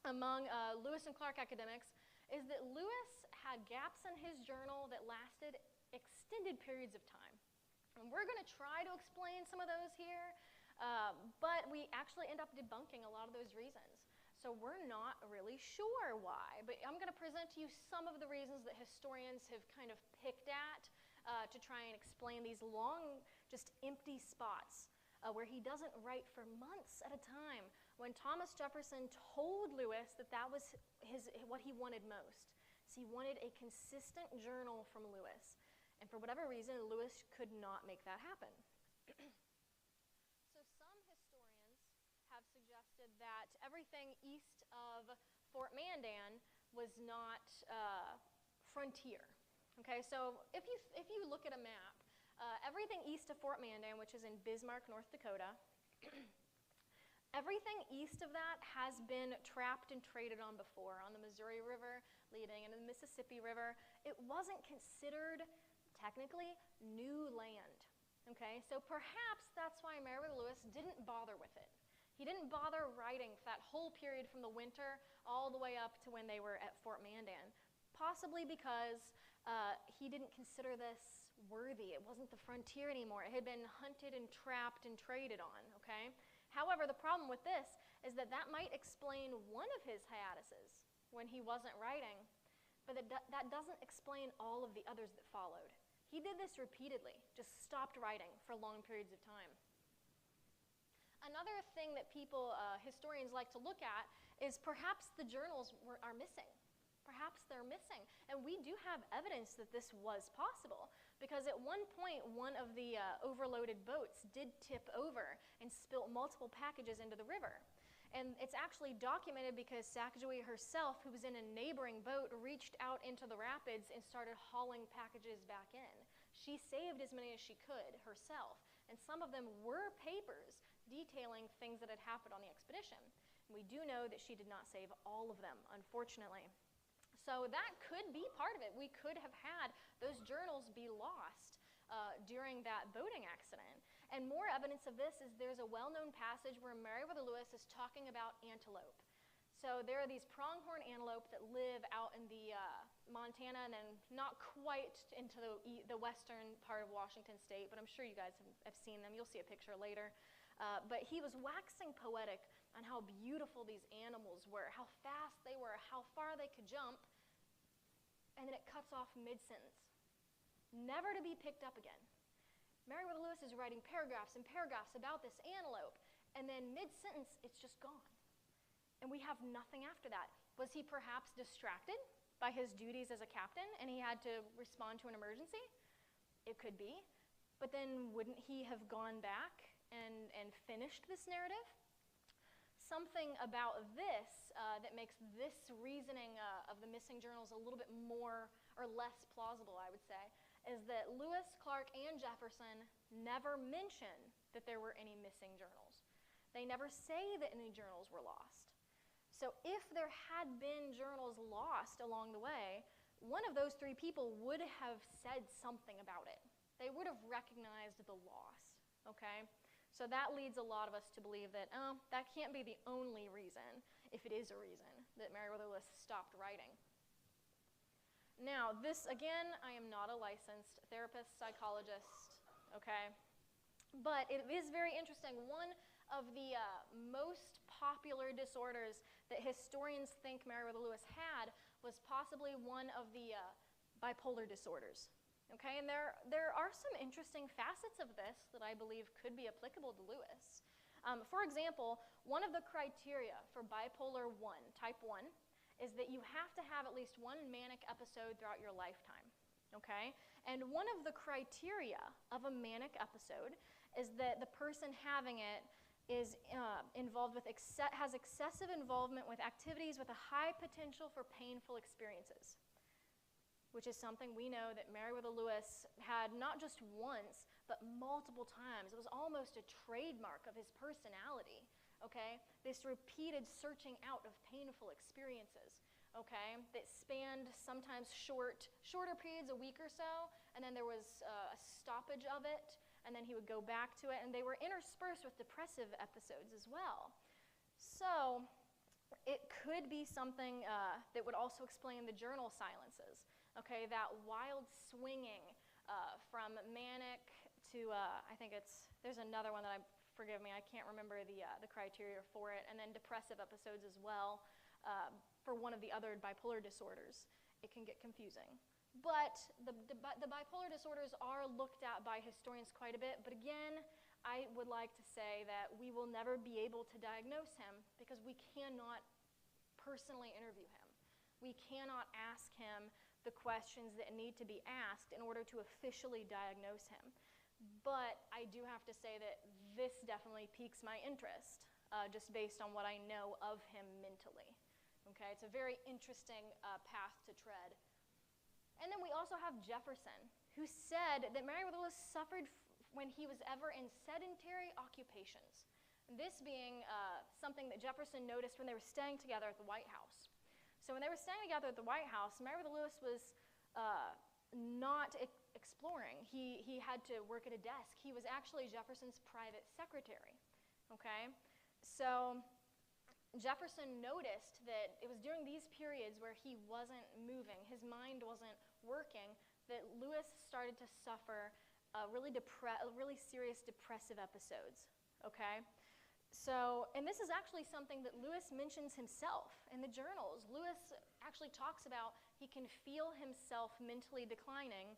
among Lewis and Clark academics is that Lewis had gaps in his journal that lasted extended periods of time. And we're going to try to explain some of those here, but we actually end up debunking a lot of those reasons. So we're not really sure why, but I'm going to present to you some of the reasons that historians have kind of picked at to try and explain these long, just empty spots where he doesn't write for months at a time, when Thomas Jefferson told Lewis that that was what he wanted most. So he wanted a consistent journal from Lewis. And for whatever reason, Lewis could not make that happen. So some historians have suggested that everything east of Fort Mandan was not frontier. Okay, so if you look at a map, everything east of Fort Mandan, which is in Bismarck, North Dakota, everything east of that has been trapped and traded on before, on the Missouri River, leading into the Mississippi River. It wasn't considered technically new land. Okay, so perhaps that's why Meriwether Lewis didn't bother with it. He didn't bother writing for that whole period from the winter all the way up to when they were at Fort Mandan, possibly because he didn't consider this worthy. It wasn't the frontier anymore. It had been hunted and trapped and traded on, okay? However, the problem with this is that that might explain one of his hiatuses when he wasn't writing, but that doesn't explain all of the others that followed. He did this repeatedly, just stopped writing for long periods of time. Another thing that historians like to look at is perhaps the journals are missing. Perhaps they're missing. And we do have evidence that this was possible, because at one point, one of the overloaded boats did tip over and spilt multiple packages into the river. And it's actually documented because Sacagawea herself, who was in a neighboring boat, reached out into the rapids and started hauling packages back in. She saved as many as she could herself, and some of them were papers detailing things that had happened on the expedition. And we do know that she did not save all of them, unfortunately. So that could be part of it. We could have had those journals be lost during that boating accident. And more evidence of this is there's a well-known passage where Meriwether Lewis is talking about antelope. So there are these pronghorn antelope that live out in the Montana and then not quite into the western part of Washington State, but I'm sure you guys have seen them. You'll see a picture later. But he was waxing poetic on how beautiful these animals were, how fast they were, how far they could jump, and then it cuts off mid-sentence, never to be picked up again. Meriwether Lewis is writing paragraphs and paragraphs about this antelope, and then mid-sentence, it's just gone. And we have nothing after that. Was he perhaps distracted by his duties as a captain, and he had to respond to an emergency? It could be. But then wouldn't he have gone back and finished this narrative? Something about this that makes this reasoning of the missing journals a little bit more or less plausible, I would say, is that Lewis, Clark, and Jefferson never mention that there were any missing journals. They never say that any journals were lost. So if there had been journals lost along the way, one of those three people would have said something about it. They would have recognized the loss, okay? So that leads a lot of us to believe that, that can't be the only reason, if it is a reason, that Meriwether Lewis stopped writing. Now, this, again, I am not a licensed therapist, psychologist, okay? But it is very interesting. One of the most popular disorders that historians think Meriwether Lewis had was possibly one of the bipolar disorders. Okay, and there are some interesting facets of this that I believe could be applicable to Lewis. For example, one of the criteria for bipolar 1, type 1, is that you have to have at least one manic episode throughout your lifetime. Okay, and one of the criteria of a manic episode is that the person having it is involved with has excessive involvement with activities with a high potential for painful experiences, which is something we know that Meriwether Lewis had not just once, but multiple times. It was almost a trademark of his personality, okay? This repeated searching out of painful experiences, okay? That spanned sometimes shorter periods, a week or so, and then there was a stoppage of it, and then he would go back to it, and they were interspersed with depressive episodes as well. So it could be something that would also explain the journal silences. Okay, that wild swinging from manic to, I think there's another one that forgive me, I can't remember the criteria for it, and then depressive episodes as well for one of the other bipolar disorders. It can get confusing. But the bipolar disorders are looked at by historians quite a bit, but again, I would like to say that we will never be able to diagnose him because we cannot personally interview him. We cannot ask him the questions that need to be asked in order to officially diagnose him. But I do have to say that this definitely piques my interest, just based on what I know of him mentally. Okay, it's a very interesting path to tread. And then we also have Jefferson, who said that Meriwether Lewis suffered when he was ever in sedentary occupations. This being something that Jefferson noticed when they were staying together at the White House. So when they were staying together at the White House, Meriwether Lewis was not exploring. He had to work at a desk. He was actually Jefferson's private secretary, okay? So Jefferson noticed that it was during these periods where he wasn't moving, his mind wasn't working, that Lewis started to suffer really serious depressive episodes, okay? So, and this is actually something that Lewis mentions himself in the journals. Lewis actually talks about he can feel himself mentally declining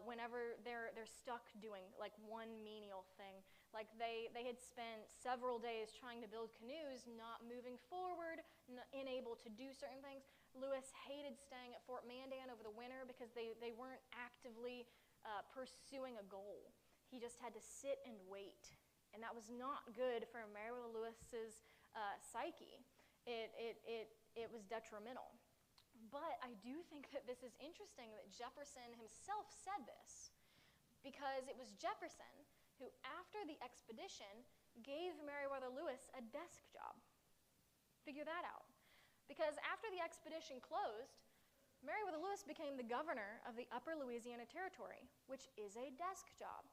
whenever they're stuck doing like one menial thing. Like they had spent several days trying to build canoes, not moving forward, unable to do certain things. Lewis hated staying at Fort Mandan over the winter because they weren't actively pursuing a goal. He just had to sit and wait. And that was not good for Meriwether Lewis's psyche. It was detrimental. But I do think that this is interesting that Jefferson himself said this, because it was Jefferson who, after the expedition, gave Meriwether Lewis a desk job. Figure that out. Because after the expedition closed, Meriwether Lewis became the governor of the Upper Louisiana Territory, which is a desk job.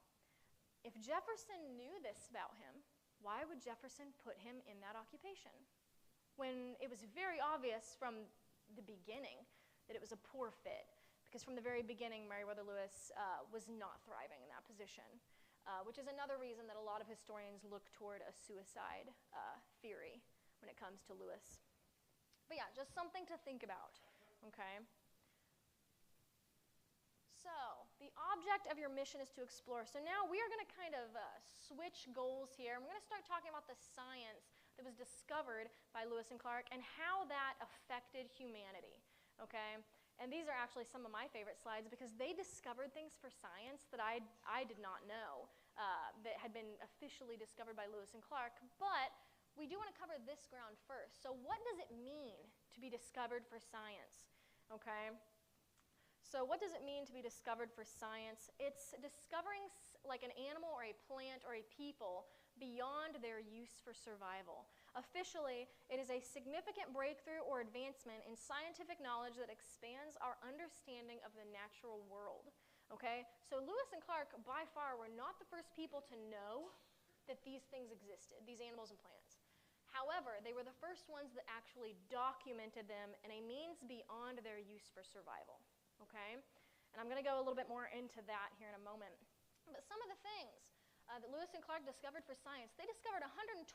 If Jefferson knew this about him, why would Jefferson put him in that occupation? When it was very obvious from the beginning that it was a poor fit, because from the very beginning, Meriwether Lewis was not thriving in that position, which is another reason that a lot of historians look toward a suicide theory when it comes to Lewis. But yeah, just something to think about, okay? So, the object of your mission is to explore. So now we are going to kind of switch goals here. We're going to start talking about the science that was discovered by Lewis and Clark and how that affected humanity, okay? And these are actually some of my favorite slides because they discovered things for science that I did not know that had been officially discovered by Lewis and Clark. But we do want to cover this ground first. So what does it mean to be discovered for science, okay? So what does it mean to be discovered for science? It's discovering like an animal or a plant or a people beyond their use for survival. Officially, it is a significant breakthrough or advancement in scientific knowledge that expands our understanding of the natural world. Okay? So Lewis and Clark, by far, were not the first people to know that these things existed, these animals and plants. However, they were the first ones that actually documented them in a means beyond their use for survival. Okay? And I'm going to go a little bit more into that here in a moment. But some of the things that Lewis and Clark discovered for science, they discovered 122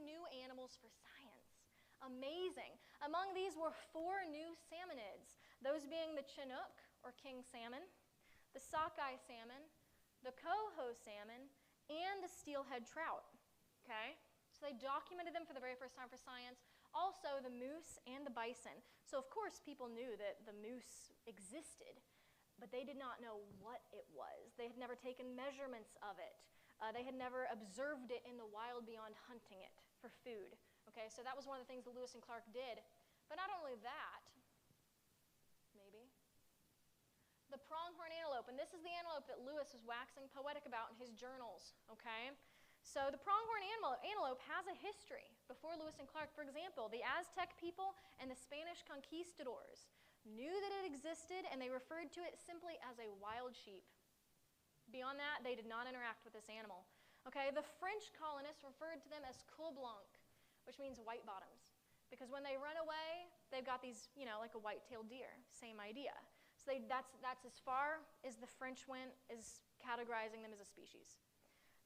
new animals for science. Amazing. Among these were 4 new salmonids, those being the Chinook, or king salmon, the sockeye salmon, the coho salmon, and the steelhead trout. Okay? So they documented them for the very first time for science. Also, the moose and the bison. So, of course, people knew that the moose existed, but they did not know what it was. They had never taken measurements of it. They had never observed it in the wild beyond hunting it for food. Okay, so that was one of the things that Lewis and Clark did. But not only that, maybe, the pronghorn antelope, and this is the antelope that Lewis was waxing poetic about in his journals, okay? So the pronghorn antelope has a history before Lewis and Clark. For example, the Aztec people and the Spanish conquistadors knew that it existed, and they referred to it simply as a wild sheep. Beyond that, they did not interact with this animal. Okay, the French colonists referred to them as coeur blanc, which means white bottoms, because when they run away, they've got these, like a white-tailed deer. Same idea. So that's as far as the French went, as categorizing them as a species.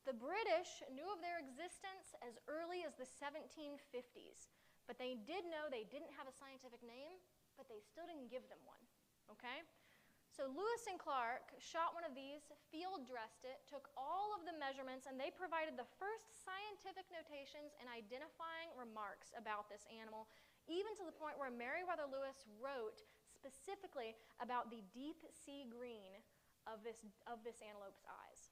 The British knew of their existence as early as the 1750s, but they did know they didn't have a scientific name, but they still didn't give them one, okay? So Lewis and Clark shot one of these, field dressed it, took all of the measurements, and they provided the first scientific notations and identifying remarks about this animal, even to the point where Meriwether Lewis wrote specifically about the deep sea green of this antelope's eyes.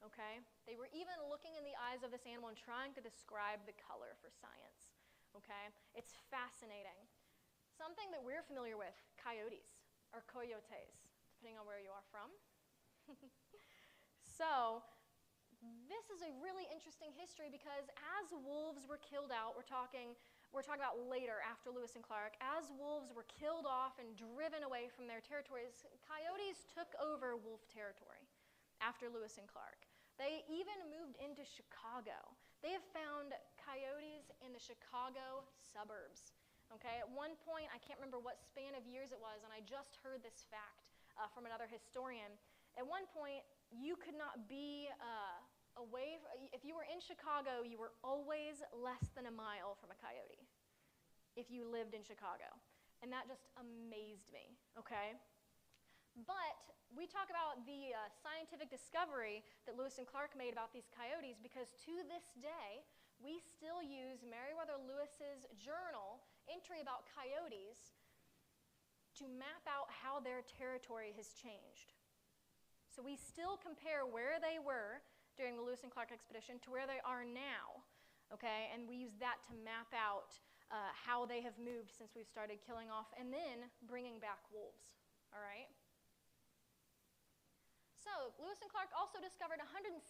Okay? They were even looking in the eyes of this animal and trying to describe the color for science. Okay? It's fascinating. Something that we're familiar with, coyotes, or coyotes, depending on where you are from. So, this is a really interesting history because as wolves were killed out, we're talking about later after Lewis and Clark, as wolves were killed off and driven away from their territories, coyotes took over wolf territory after Lewis and Clark. They even moved into Chicago. They have found coyotes in the Chicago suburbs. Okay, at one point, I can't remember what span of years it was, and I just heard this fact from another historian. At one point, you could not be if you were in Chicago, you were always less than a mile from a coyote if you lived in Chicago. And that just amazed me, okay? But we talk about the scientific discovery that Lewis and Clark made about these coyotes because to this day, we still use Meriwether Lewis's journal entry about coyotes to map out how their territory has changed. So we still compare where they were during the Lewis and Clark expedition to where they are now, okay? And we use that to map out how they have moved since we've started killing off and then bringing back wolves, all right? So Lewis and Clark also discovered 178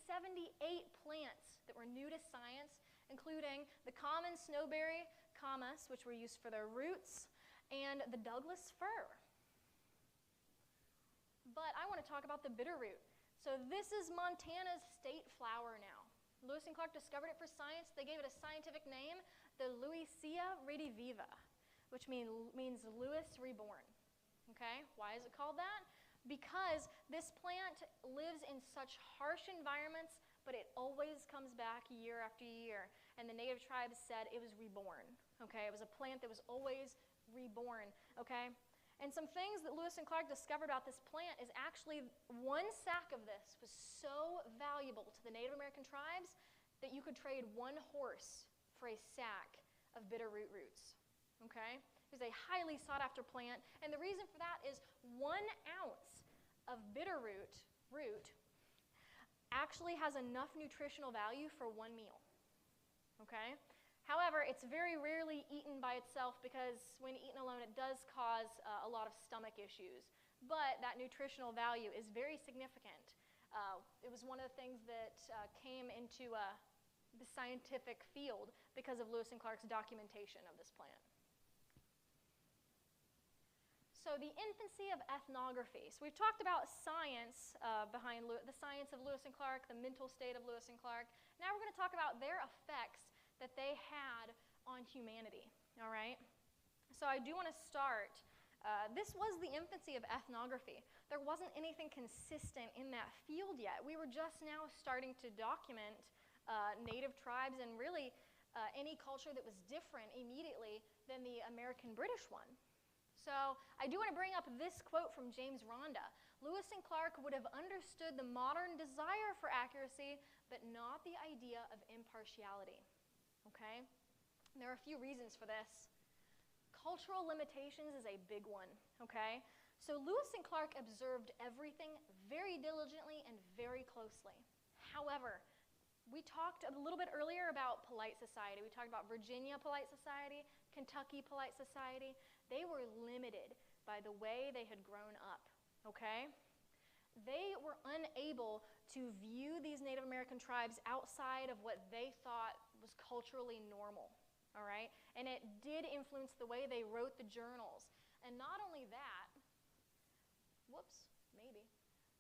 plants that were new to science, including the common snowberry, camas, which were used for their roots, and the Douglas fir. But I want to talk about the bitterroot. So this is Montana's state flower now. Lewis and Clark discovered it for science. They gave it a scientific name, the Lewisia rediviva, which means Lewis reborn. Okay, why is it called that? Because this plant lives in such harsh environments, but it always comes back year after year. And the native tribes said it was reborn. Okay, it was a plant that was always reborn. Okay. And some things that Lewis and Clark discovered about this plant is actually one sack of this was so valuable to the Native American tribes that you could trade one horse for a sack of bitterroot roots, okay? It was a highly sought after plant, and the reason for that is 1 ounce of bitterroot root actually has enough nutritional value for one meal, okay? However, it's very rarely eaten by itself because when eaten alone, it does cause a lot of stomach issues. But that nutritional value is very significant. It was one of the things that came into the scientific field because of Lewis and Clark's documentation of this plant. So the infancy of ethnography. So we've talked about science behind the science of Lewis and Clark, the mental state of Lewis and Clark. Now we're going to talk about their effects that they had on humanity, all right? So I do want to start. This was the infancy of ethnography. There wasn't anything consistent in that field yet. We were just now starting to document native tribes and really any culture that was different immediately than the American-British one. So I do want to bring up this quote from James Rhonda. Lewis and Clark would have understood the modern desire for accuracy, but not the idea of impartiality. Okay? And there are a few reasons for this. Cultural limitations is a big one, okay? So Lewis and Clark observed everything very diligently and very closely. However, we talked a little bit earlier about polite society. We talked about Virginia polite society, Kentucky polite society. They were limited by the way they had grown up, okay? They were unable to view these Native American tribes outside of what they thought was culturally normal, all right? And it did influence the way they wrote the journals. And not only that,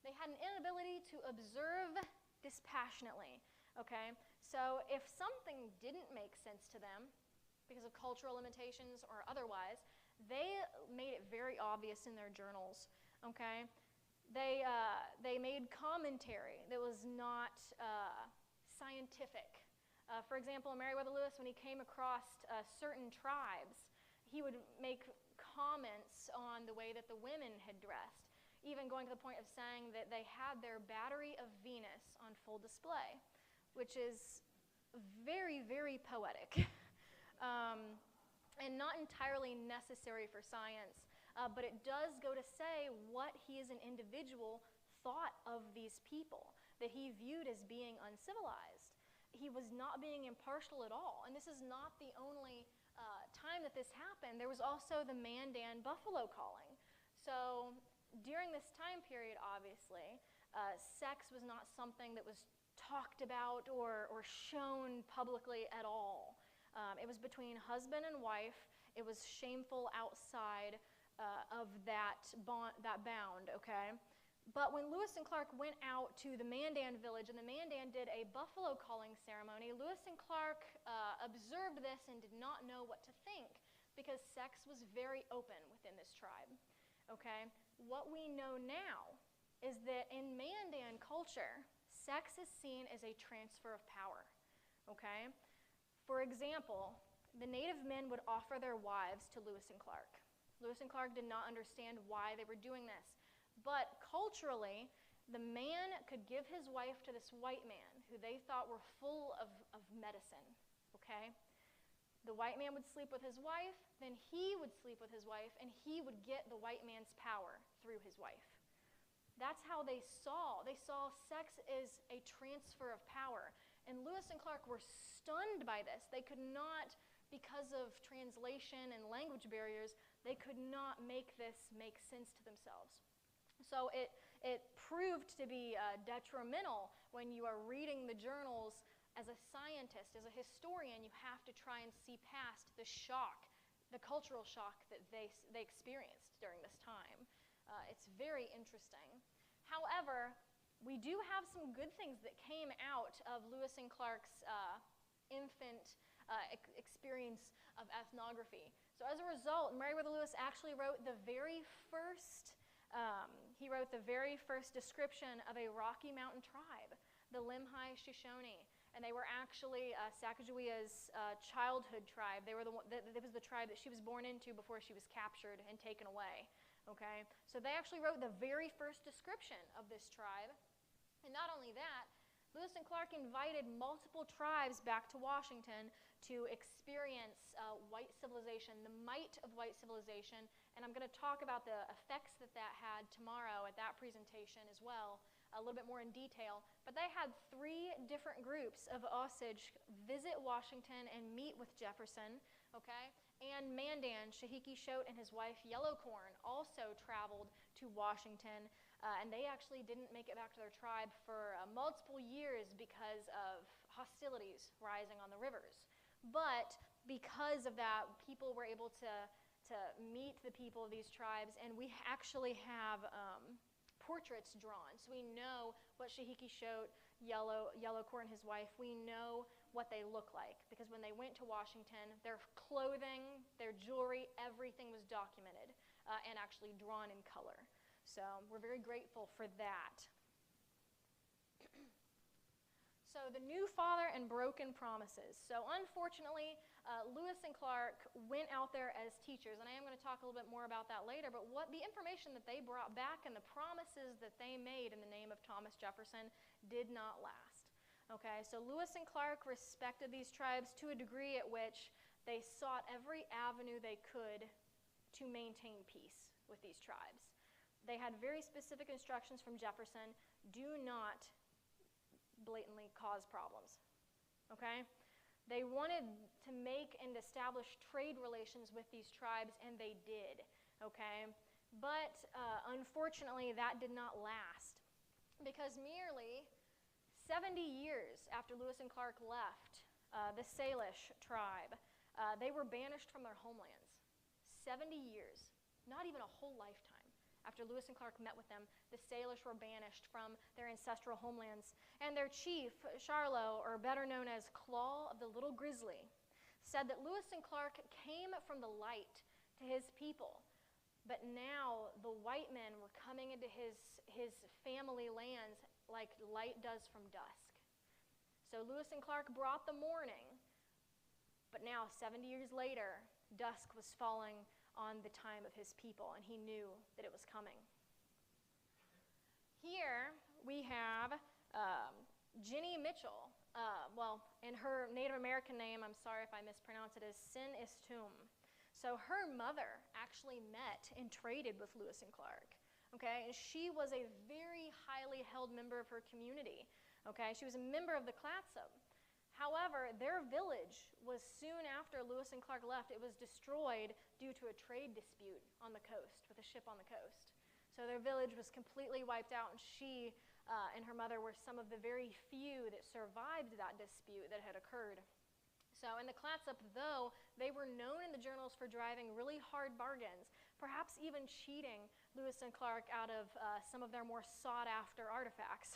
they had an inability to observe dispassionately, okay? So if something didn't make sense to them because of cultural limitations or otherwise, they made it very obvious in their journals, okay? They made commentary that was not scientific. For example, Meriwether Lewis, when he came across certain tribes, he would make comments on the way that the women had dressed, even going to the point of saying that they had their battery of Venus on full display, which is very, very poetic and not entirely necessary for science. But it does go to say what he as an individual thought of these people, that he viewed as being uncivilized. He was not being impartial at all. And this is not the only time that this happened. There was also the Mandan buffalo calling. So during this time period, obviously, sex was not something that was talked about or shown publicly at all. It was between husband and wife. It was shameful outside of that bound, okay? But when Lewis and Clark went out to the Mandan village and the Mandan did a buffalo calling ceremony, Lewis and Clark observed this and did not know what to think because sex was very open within this tribe, okay? What we know now is that in Mandan culture, sex is seen as a transfer of power, okay? For example, the native men would offer their wives to Lewis and Clark. Lewis and Clark did not understand why they were doing this. But culturally, the man could give his wife to this white man who they thought were full of medicine, okay? The white man would sleep with his wife, then he would sleep with his wife, and he would get the white man's power through his wife. That's how they saw. They saw sex as a transfer of power. And Lewis and Clark were stunned by this. They could not, because of translation and language barriers, they could not make this make sense to themselves. So it proved to be detrimental when you are reading the journals. As a scientist, as a historian, you have to try and see past the shock, the cultural shock that they experienced during this time. It's very interesting. However, we do have some good things that came out of Lewis and Clark's infant experience of ethnography. So as a result, Meriwether Lewis actually wrote the very first description of a Rocky Mountain tribe, the Lemhi Shoshone. And they were actually Sacagawea's childhood tribe. They were it was the tribe that she was born into before she was captured and taken away. Okay, so they actually wrote the very first description of this tribe. And not only that, Lewis and Clark invited multiple tribes back to Washington to experience white civilization, the might of white civilization. And I'm going to talk about the effects that had tomorrow at that presentation as well, a little bit more in detail. But they had 3 different groups of Osage visit Washington and meet with Jefferson, okay? And Mandan, Shahiki Choate, and his wife Yellowcorn also traveled to Washington, and they actually didn't make it back to their tribe for multiple years because of hostilities rising on the rivers. But because of that, people were able to meet the people of these tribes, and we actually have portraits drawn. So we know what Shahiki Choate, Yellowcorn, and his wife, we know what they look like, because when they went to Washington, their clothing, their jewelry, everything was documented and actually drawn in color. So we're very grateful for that. So the new father and broken promises. So unfortunately, Lewis and Clark went out there as teachers, and I am going to talk a little bit more about that later, but what the information that they brought back and the promises that they made in the name of Thomas Jefferson did not last. Okay, so Lewis and Clark respected these tribes to a degree at which they sought every avenue they could to maintain peace with these tribes. They had very specific instructions from Jefferson: do not blatantly cause problems, okay? They wanted to make and establish trade relations with these tribes, and they did, okay? But unfortunately, that did not last, because merely 70 years after Lewis and Clark left the Salish tribe, they were banished from their homelands. 70 years, not even a whole lifetime. After Lewis and Clark met with them, the Salish were banished from their ancestral homelands. And their chief, Charlot, or better known as Claw of the Little Grizzly, said that Lewis and Clark came from the light to his people, but now the white men were coming into his family lands like light does from dusk. So Lewis and Clark brought the morning, but now 70 years later, dusk was falling on the time of his people, and he knew that it was coming. Here we have Jenny Mitchell. In her Native American name, I'm sorry if I mispronounce it, is Sin Istum. So her mother actually met and traded with Lewis and Clark. Okay, and she was a very highly held member of her community. Okay, she was a member of the Clatsop. However, their village was soon after Lewis and Clark left, it was destroyed due to a trade dispute on the coast, with a ship on the coast. So their village was completely wiped out, and she and her mother were some of the very few that survived that dispute that had occurred. So in the Clatsop, though, they were known in the journals for driving really hard bargains, perhaps even cheating Lewis and Clark out of some of their more sought-after artifacts.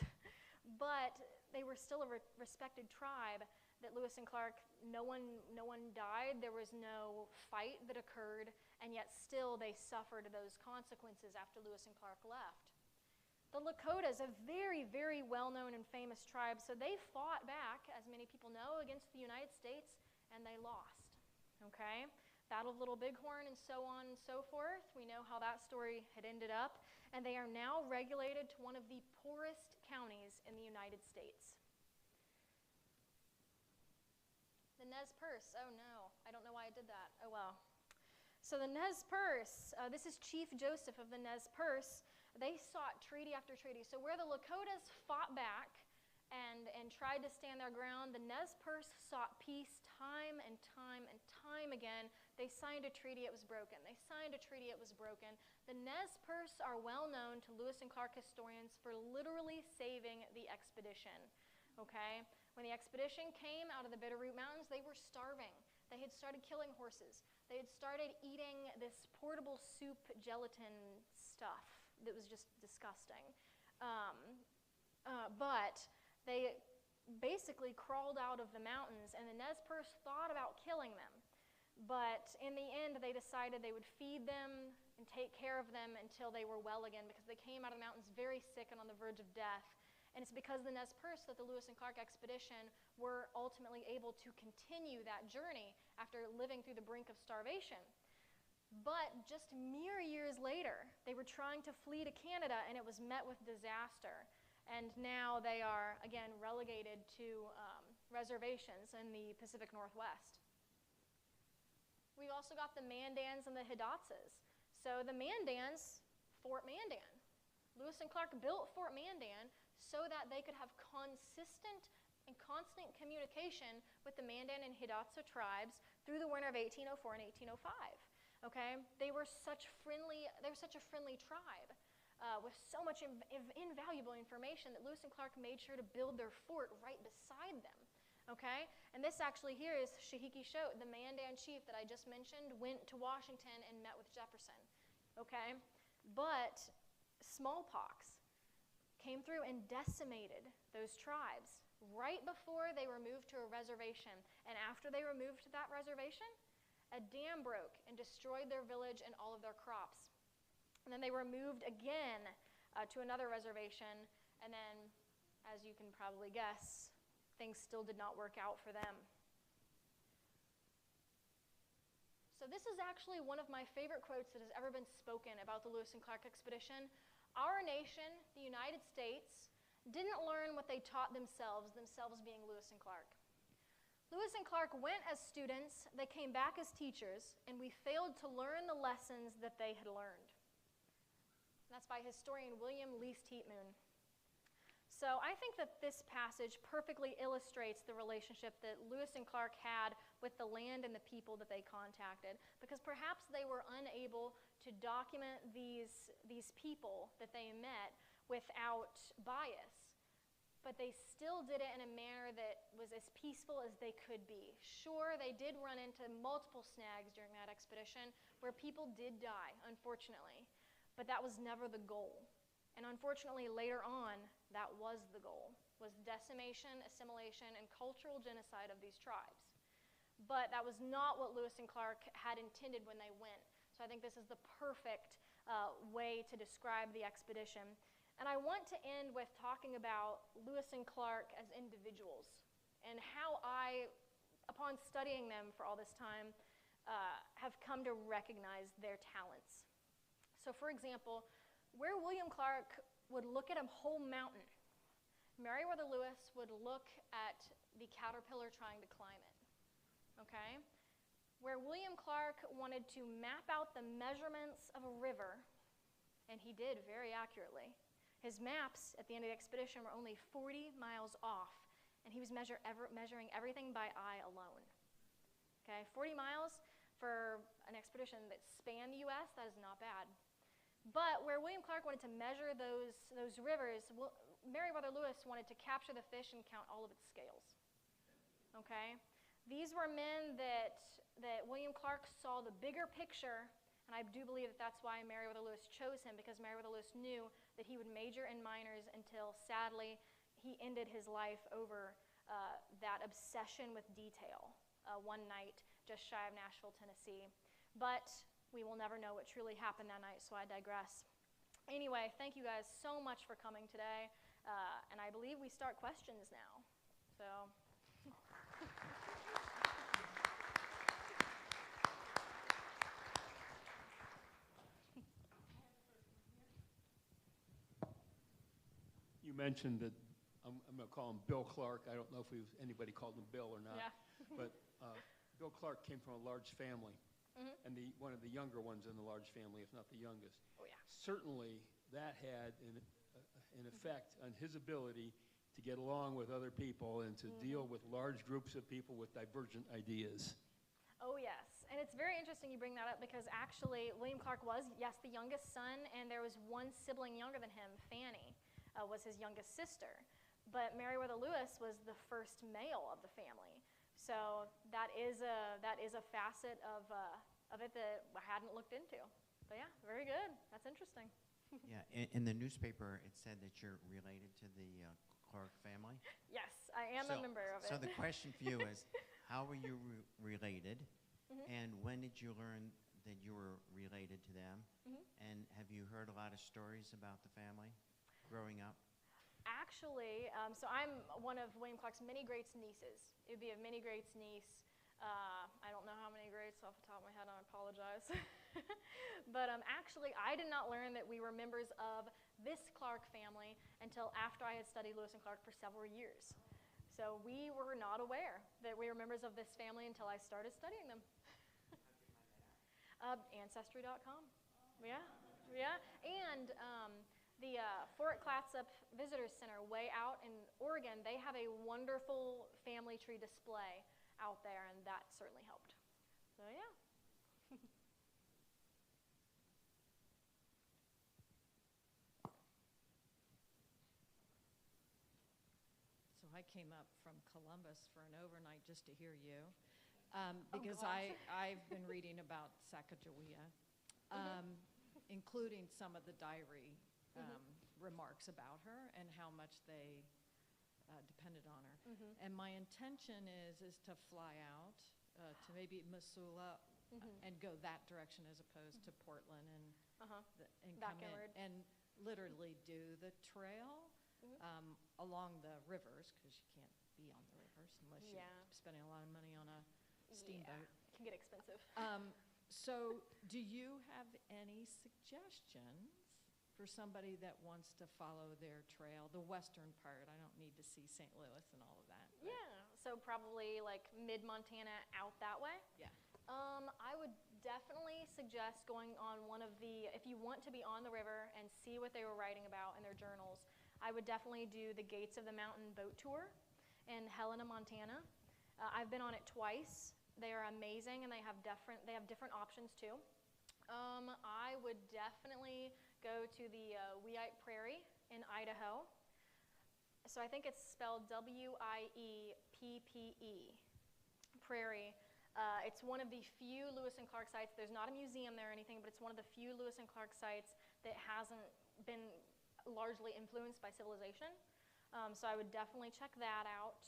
But they were still a respected tribe that Lewis and Clark, no one died, there was no fight that occurred, and yet still they suffered those consequences after Lewis and Clark left. The Lakotas, a very, very well-known and famous tribe, so they fought back, as many people know, against the United States, and they lost, okay? Battle of Little Bighorn and so on and so forth. We know how that story had ended up, and they are now regulated to one of the poorest counties in the United States. The Nez Perce, oh no, I don't know why I did that, oh well. So the Nez Perce, this is Chief Joseph of the Nez Perce. They sought treaty after treaty. So where the Lakotas fought back and tried to stand their ground, the Nez Perce sought peace time and time and time again. They signed a treaty, it was broken. They signed a treaty, it was broken. The Nez Perce are well known to Lewis and Clark historians for literally saving the expedition, okay? When the expedition came out of the Bitterroot Mountains, they were starving. They had started killing horses. They had started eating this portable soup gelatin stuff that was just disgusting. But they basically crawled out of the mountains, and the Nez Perce thought about killing them. But in the end, they decided they would feed them and take care of them until they were well again, because they came out of the mountains very sick and on the verge of death. And it's because of the Nez Perce that the Lewis and Clark expedition were ultimately able to continue that journey after living through the brink of starvation. But just mere years later, they were trying to flee to Canada, and it was met with disaster. And now they are, again, relegated to reservations in the Pacific Northwest. We've also got the Mandans and the Hidatsas. So the Mandans, Fort Mandan. Lewis and Clark built Fort Mandan so that they could have consistent and constant communication with the Mandan and Hidatsa tribes through the winter of 1804 and 1805. Okay, they were such a friendly tribe with so much invaluable information that Lewis and Clark made sure to build their fort right beside them. Okay, and this actually here is Shahiki Choate, the Mandan chief that I just mentioned, went to Washington and met with Jefferson. Okay, but smallpox came through and decimated those tribes right before they were moved to a reservation. And after they were moved to that reservation, a dam broke and destroyed their village and all of their crops. And then they were moved again to another reservation, and then, as you can probably guess, things still did not work out for them. So this is actually one of my favorite quotes that has ever been spoken about the Lewis and Clark expedition. Our nation, the United States, didn't learn what they taught themselves being Lewis and Clark. Lewis and Clark went as students, they came back as teachers, and we failed to learn the lessons that they had learned. And that's by historian William Least Heatmoon. So I think that this passage perfectly illustrates the relationship that Lewis and Clark had with the land and the people that they contacted, because perhaps they were unable to document these people that they met without bias. But they still did it in a manner that was as peaceful as they could be. Sure, they did run into multiple snags during that expedition where people did die, unfortunately, but that was never the goal. And unfortunately, later on, that was the goal, was decimation, assimilation, and cultural genocide of these tribes. But that was not what Lewis and Clark had intended when they went. So I think this is the perfect way to describe the expedition. And I want to end with talking about Lewis and Clark as individuals and how I, upon studying them for all this time, have come to recognize their talents. So for example, where William Clark would look at a whole mountain, Meriwether Lewis would look at the caterpillar trying to climb it, okay? Where William Clark wanted to map out the measurements of a river, and he did very accurately, his maps at the end of the expedition were only 40 miles off, and he was measuring everything by eye alone. Okay, 40 miles for an expedition that spanned the U.S., that is not bad. But where William Clark wanted to measure those rivers, Meriwether Lewis wanted to capture the fish and count all of its scales. Okay, these were men that William Clark saw the bigger picture. And I do believe that that's why Meriwether Lewis chose him, because Meriwether Lewis knew that he would major in minors until, sadly, he ended his life over that obsession with detail one night just shy of Nashville, Tennessee. But we will never know what truly happened that night, so I digress. Anyway, thank you guys so much for coming today. And I believe we start questions now. So. You mentioned that, I'm going to call him Bill Clark. I don't know if anybody called him Bill or not. Yeah. But Bill Clark came from a large family, and one of the younger ones in the large family, if not the youngest. Oh, yeah. Certainly, that had an effect on his ability to get along with other people and to deal with large groups of people with divergent ideas. Oh, yes. And it's very interesting you bring that up because actually William Clark was, yes, the youngest son, and there was one sibling younger than him, Fanny, was his youngest sister. But Meriwether Lewis was the first male of the family. So that is a facet of it that I hadn't looked into. But yeah, very good. That's interesting. Yeah, in the newspaper, it said that you're related to the Clark family. Yes, I am a member of it. So the question for you is, how were you related, and when did you learn that you were related to them? And have you heard a lot of stories about the family growing up? Actually, so I'm one of William Clark's many greats nieces. It would be a many greats niece. I don't know how many greats off the top of my head, I apologize. But actually, I did not learn that we were members of this Clark family until after I had studied Lewis and Clark for several years. So we were not aware that we were members of this family until I started studying them. Ancestry.com. Yeah, yeah. And the Fort Clatsop Visitors Center way out in Oregon, they have a wonderful family tree display out there, and that certainly helped. So yeah. So I came up from Columbus for an overnight just to hear you, because gosh. I've been reading about Sacagawea, including some of the diary remarks about her and how much they depended on her. And my intention is to fly out to maybe Missoula and go that direction as opposed to Portland and Back come inward. in and literally do the trail along the rivers, because you can't be on the rivers unless you're spending a lot of money on a steamboat. Yeah, it can get expensive. So do you have any suggestions for somebody that wants to follow their trail, the western part? I don't need to see St. Louis and all of that. Yeah, so probably like mid-Montana out that way. Yeah. I would definitely suggest going on one of the, if you want to be on the river and see what they were writing about in their journals, I would definitely do the Gates of the Mountain boat tour in Helena, Montana. I've been on it twice. They are amazing, and they have different options too. I would definitely go to the Weippe Prairie in Idaho. So I think it's spelled W-I-E-P-P-E, Prairie. It's one of the few Lewis and Clark sites. There's not a museum there or anything, but it's one of the few Lewis and Clark sites that hasn't been largely influenced by civilization. So I would definitely check that out.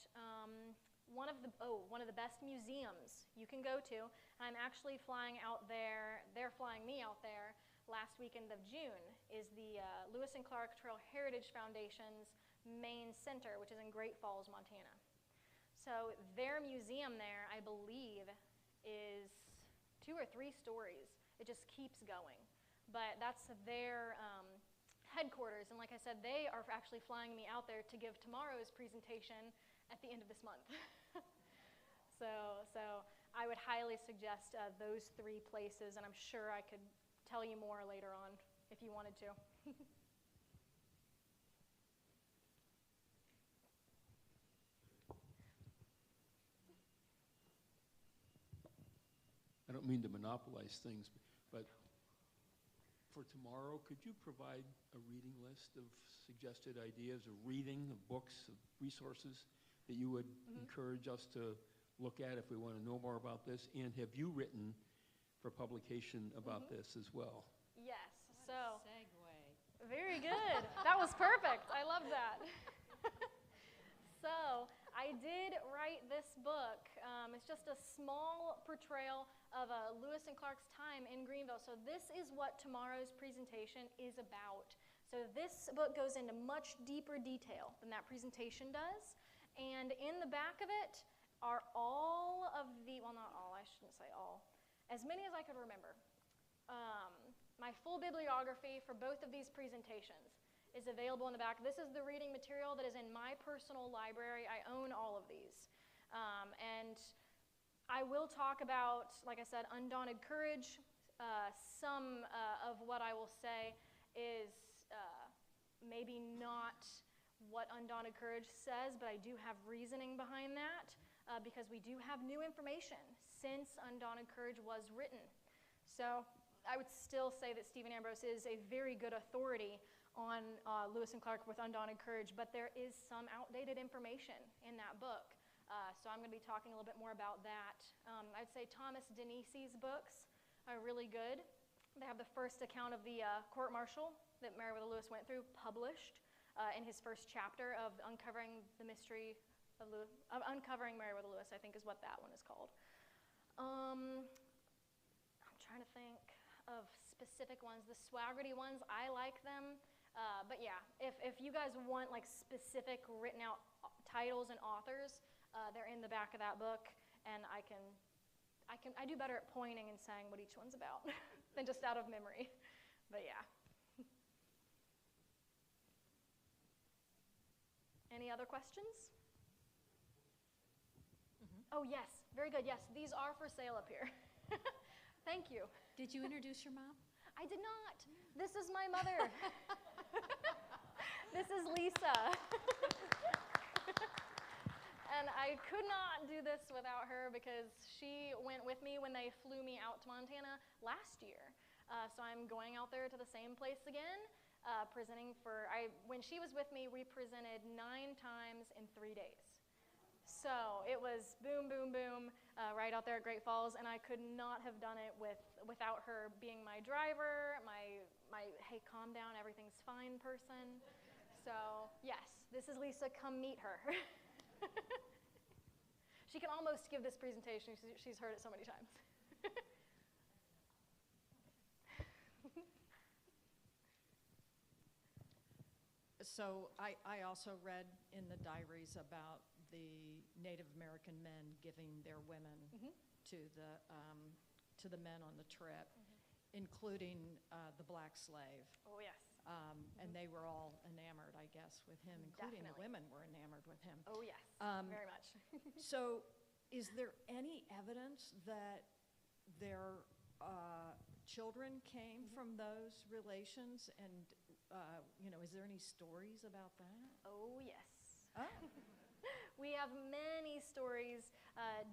One of the best museums you can go to, and I'm actually flying out there, they're flying me out there last weekend of June, is the Lewis and Clark Trail Heritage Foundation's main center, which is in Great Falls, Montana. So their museum there, I believe, is 2 or 3 stories. It just keeps going. But that's their headquarters, and like I said, they are actually flying me out there to give tomorrow's presentation at the end of this month. So I would highly suggest those 3 places, and I'm sure I could tell you more later on if you wanted to. I don't mean to monopolize things, but for tomorrow, could you provide a reading list of suggested ideas of reading, of books, of resources that you would encourage us to look at if we want to know more about this? And have you written for publication about this as well? Yes, What a segue. Very good. That was perfect. I love that. So I did write this book It's just a small portrayal of Lewis and Clark's time in Greenville. So this is what tomorrow's presentation is about. So this book goes into much deeper detail than that presentation does. And in the back of it are all of the, well, not all, I shouldn't say all, as many as I could remember. My full bibliography for both of these presentations is available in the back. This is the reading material that is in my personal library. I own all of these. And I will talk about, like I said, Undaunted Courage. Some of what I will say is maybe not what Undaunted Courage says, but I do have reasoning behind that because we do have new information since Undaunted Courage was written. So I would still say that Stephen Ambrose is a very good authority on Lewis and Clark with Undaunted Courage, but there is some outdated information in that book. So I'm going to be talking a little bit more about that. I'd say Thomas Denise's books are really good. They have the first account of the court-martial that Meriwether Lewis went through, published in his first chapter of Uncovering the Mystery of Uncovering Meriwether Lewis, I think is what that one is called. I'm trying to think of specific ones. The Swaggerty ones, I like them. But yeah, if you guys want like specific written out titles and authors, they're in the back of that book, and I do better at pointing and saying what each one's about than just out of memory. But yeah. Any other questions? Oh yes, very good. Yes, these are for sale up here. Thank you. Did you introduce your mom? I did not. This is my mother. This is Lisa. And I could not do this without her because she went with me when they flew me out to Montana last year. So I'm going out there to the same place again, presenting when she was with me, we presented 9 times in 3 days. So it was boom, boom, boom, right out there at Great Falls, and I could not have done it without her being my driver, my hey, calm down, everything's fine person. So yes, this is Lisa, come meet her. She can almost give this presentation. She's heard it so many times. So I also read in the diaries about the Native American men giving their women to the men on the trip, including the black slave. Oh yes. And they were all enamored, I guess, with him, including Definitely. the women were enamored with him. Oh yes, very much. So is there any evidence that their children came from those relations? And, is there any stories about that? Oh yes. Oh. We have many stories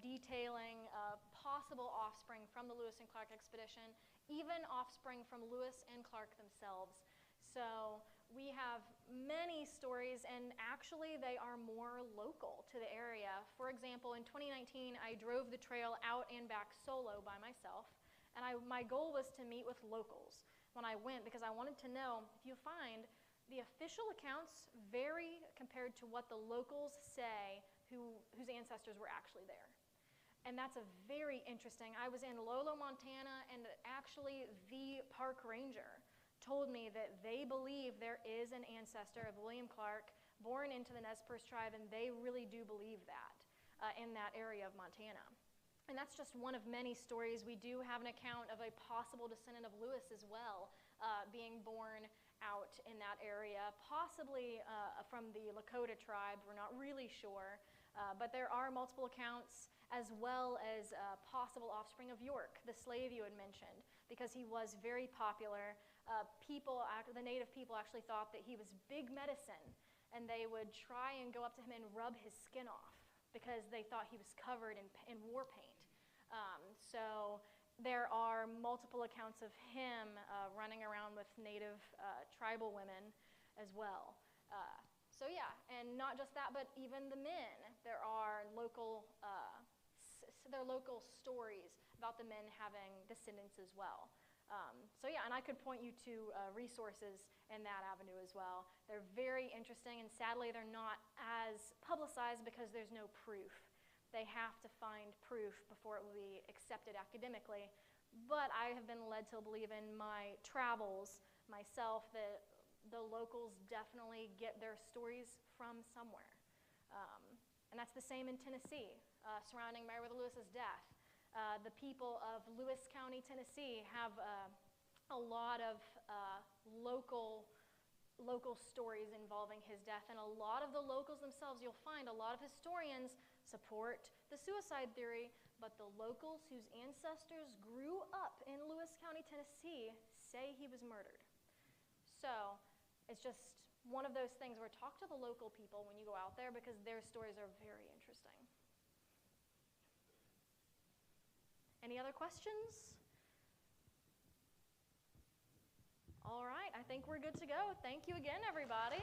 detailing possible offspring from the Lewis and Clark expedition, even offspring from Lewis and Clark themselves. So we have many stories, and actually they are more local to the area. For example, in 2019, I drove the trail out and back solo by myself, and my goal was to meet with locals when I went because I wanted to know, if you find, the official accounts vary compared to what the locals say whose ancestors were actually there. And that's a very interesting. I was in Lolo, Montana, and actually the park ranger told me that they believe there is an ancestor of William Clark born into the Nez Perce tribe, and they really do believe that in that area of Montana. And that's just one of many stories. We do have an account of a possible descendant of Lewis as well, being born out in that area, possibly from the Lakota tribe. We're not really sure, but there are multiple accounts, as well as possible offspring of York, the slave you had mentioned, because he was very popular. The native people actually thought that he was big medicine, and they would try and go up to him and rub his skin off because they thought he was covered in war paint. So there are multiple accounts of him running around with native tribal women as well. So yeah, and not just that, but even the men. There are local stories about the men having descendants as well. So yeah, and I could point you to resources in that avenue as well. They're very interesting, and sadly they're not as publicized because there's no proof. they have to find proof before it will be accepted academically. But I have been led to believe in my travels myself that the locals definitely get their stories from somewhere. And that's the same in Tennessee, surrounding Meriwether Lewis's death. The people of Lewis County, Tennessee have a lot of local stories involving his death, and a lot of the locals themselves, you'll find a lot of historians support the suicide theory, but the locals whose ancestors grew up in Lewis County, Tennessee, say he was murdered. So it's just one of those things where talk to the local people when you go out there, because their stories are very interesting. Any other questions? All right, I think we're good to go. Thank you again, everybody.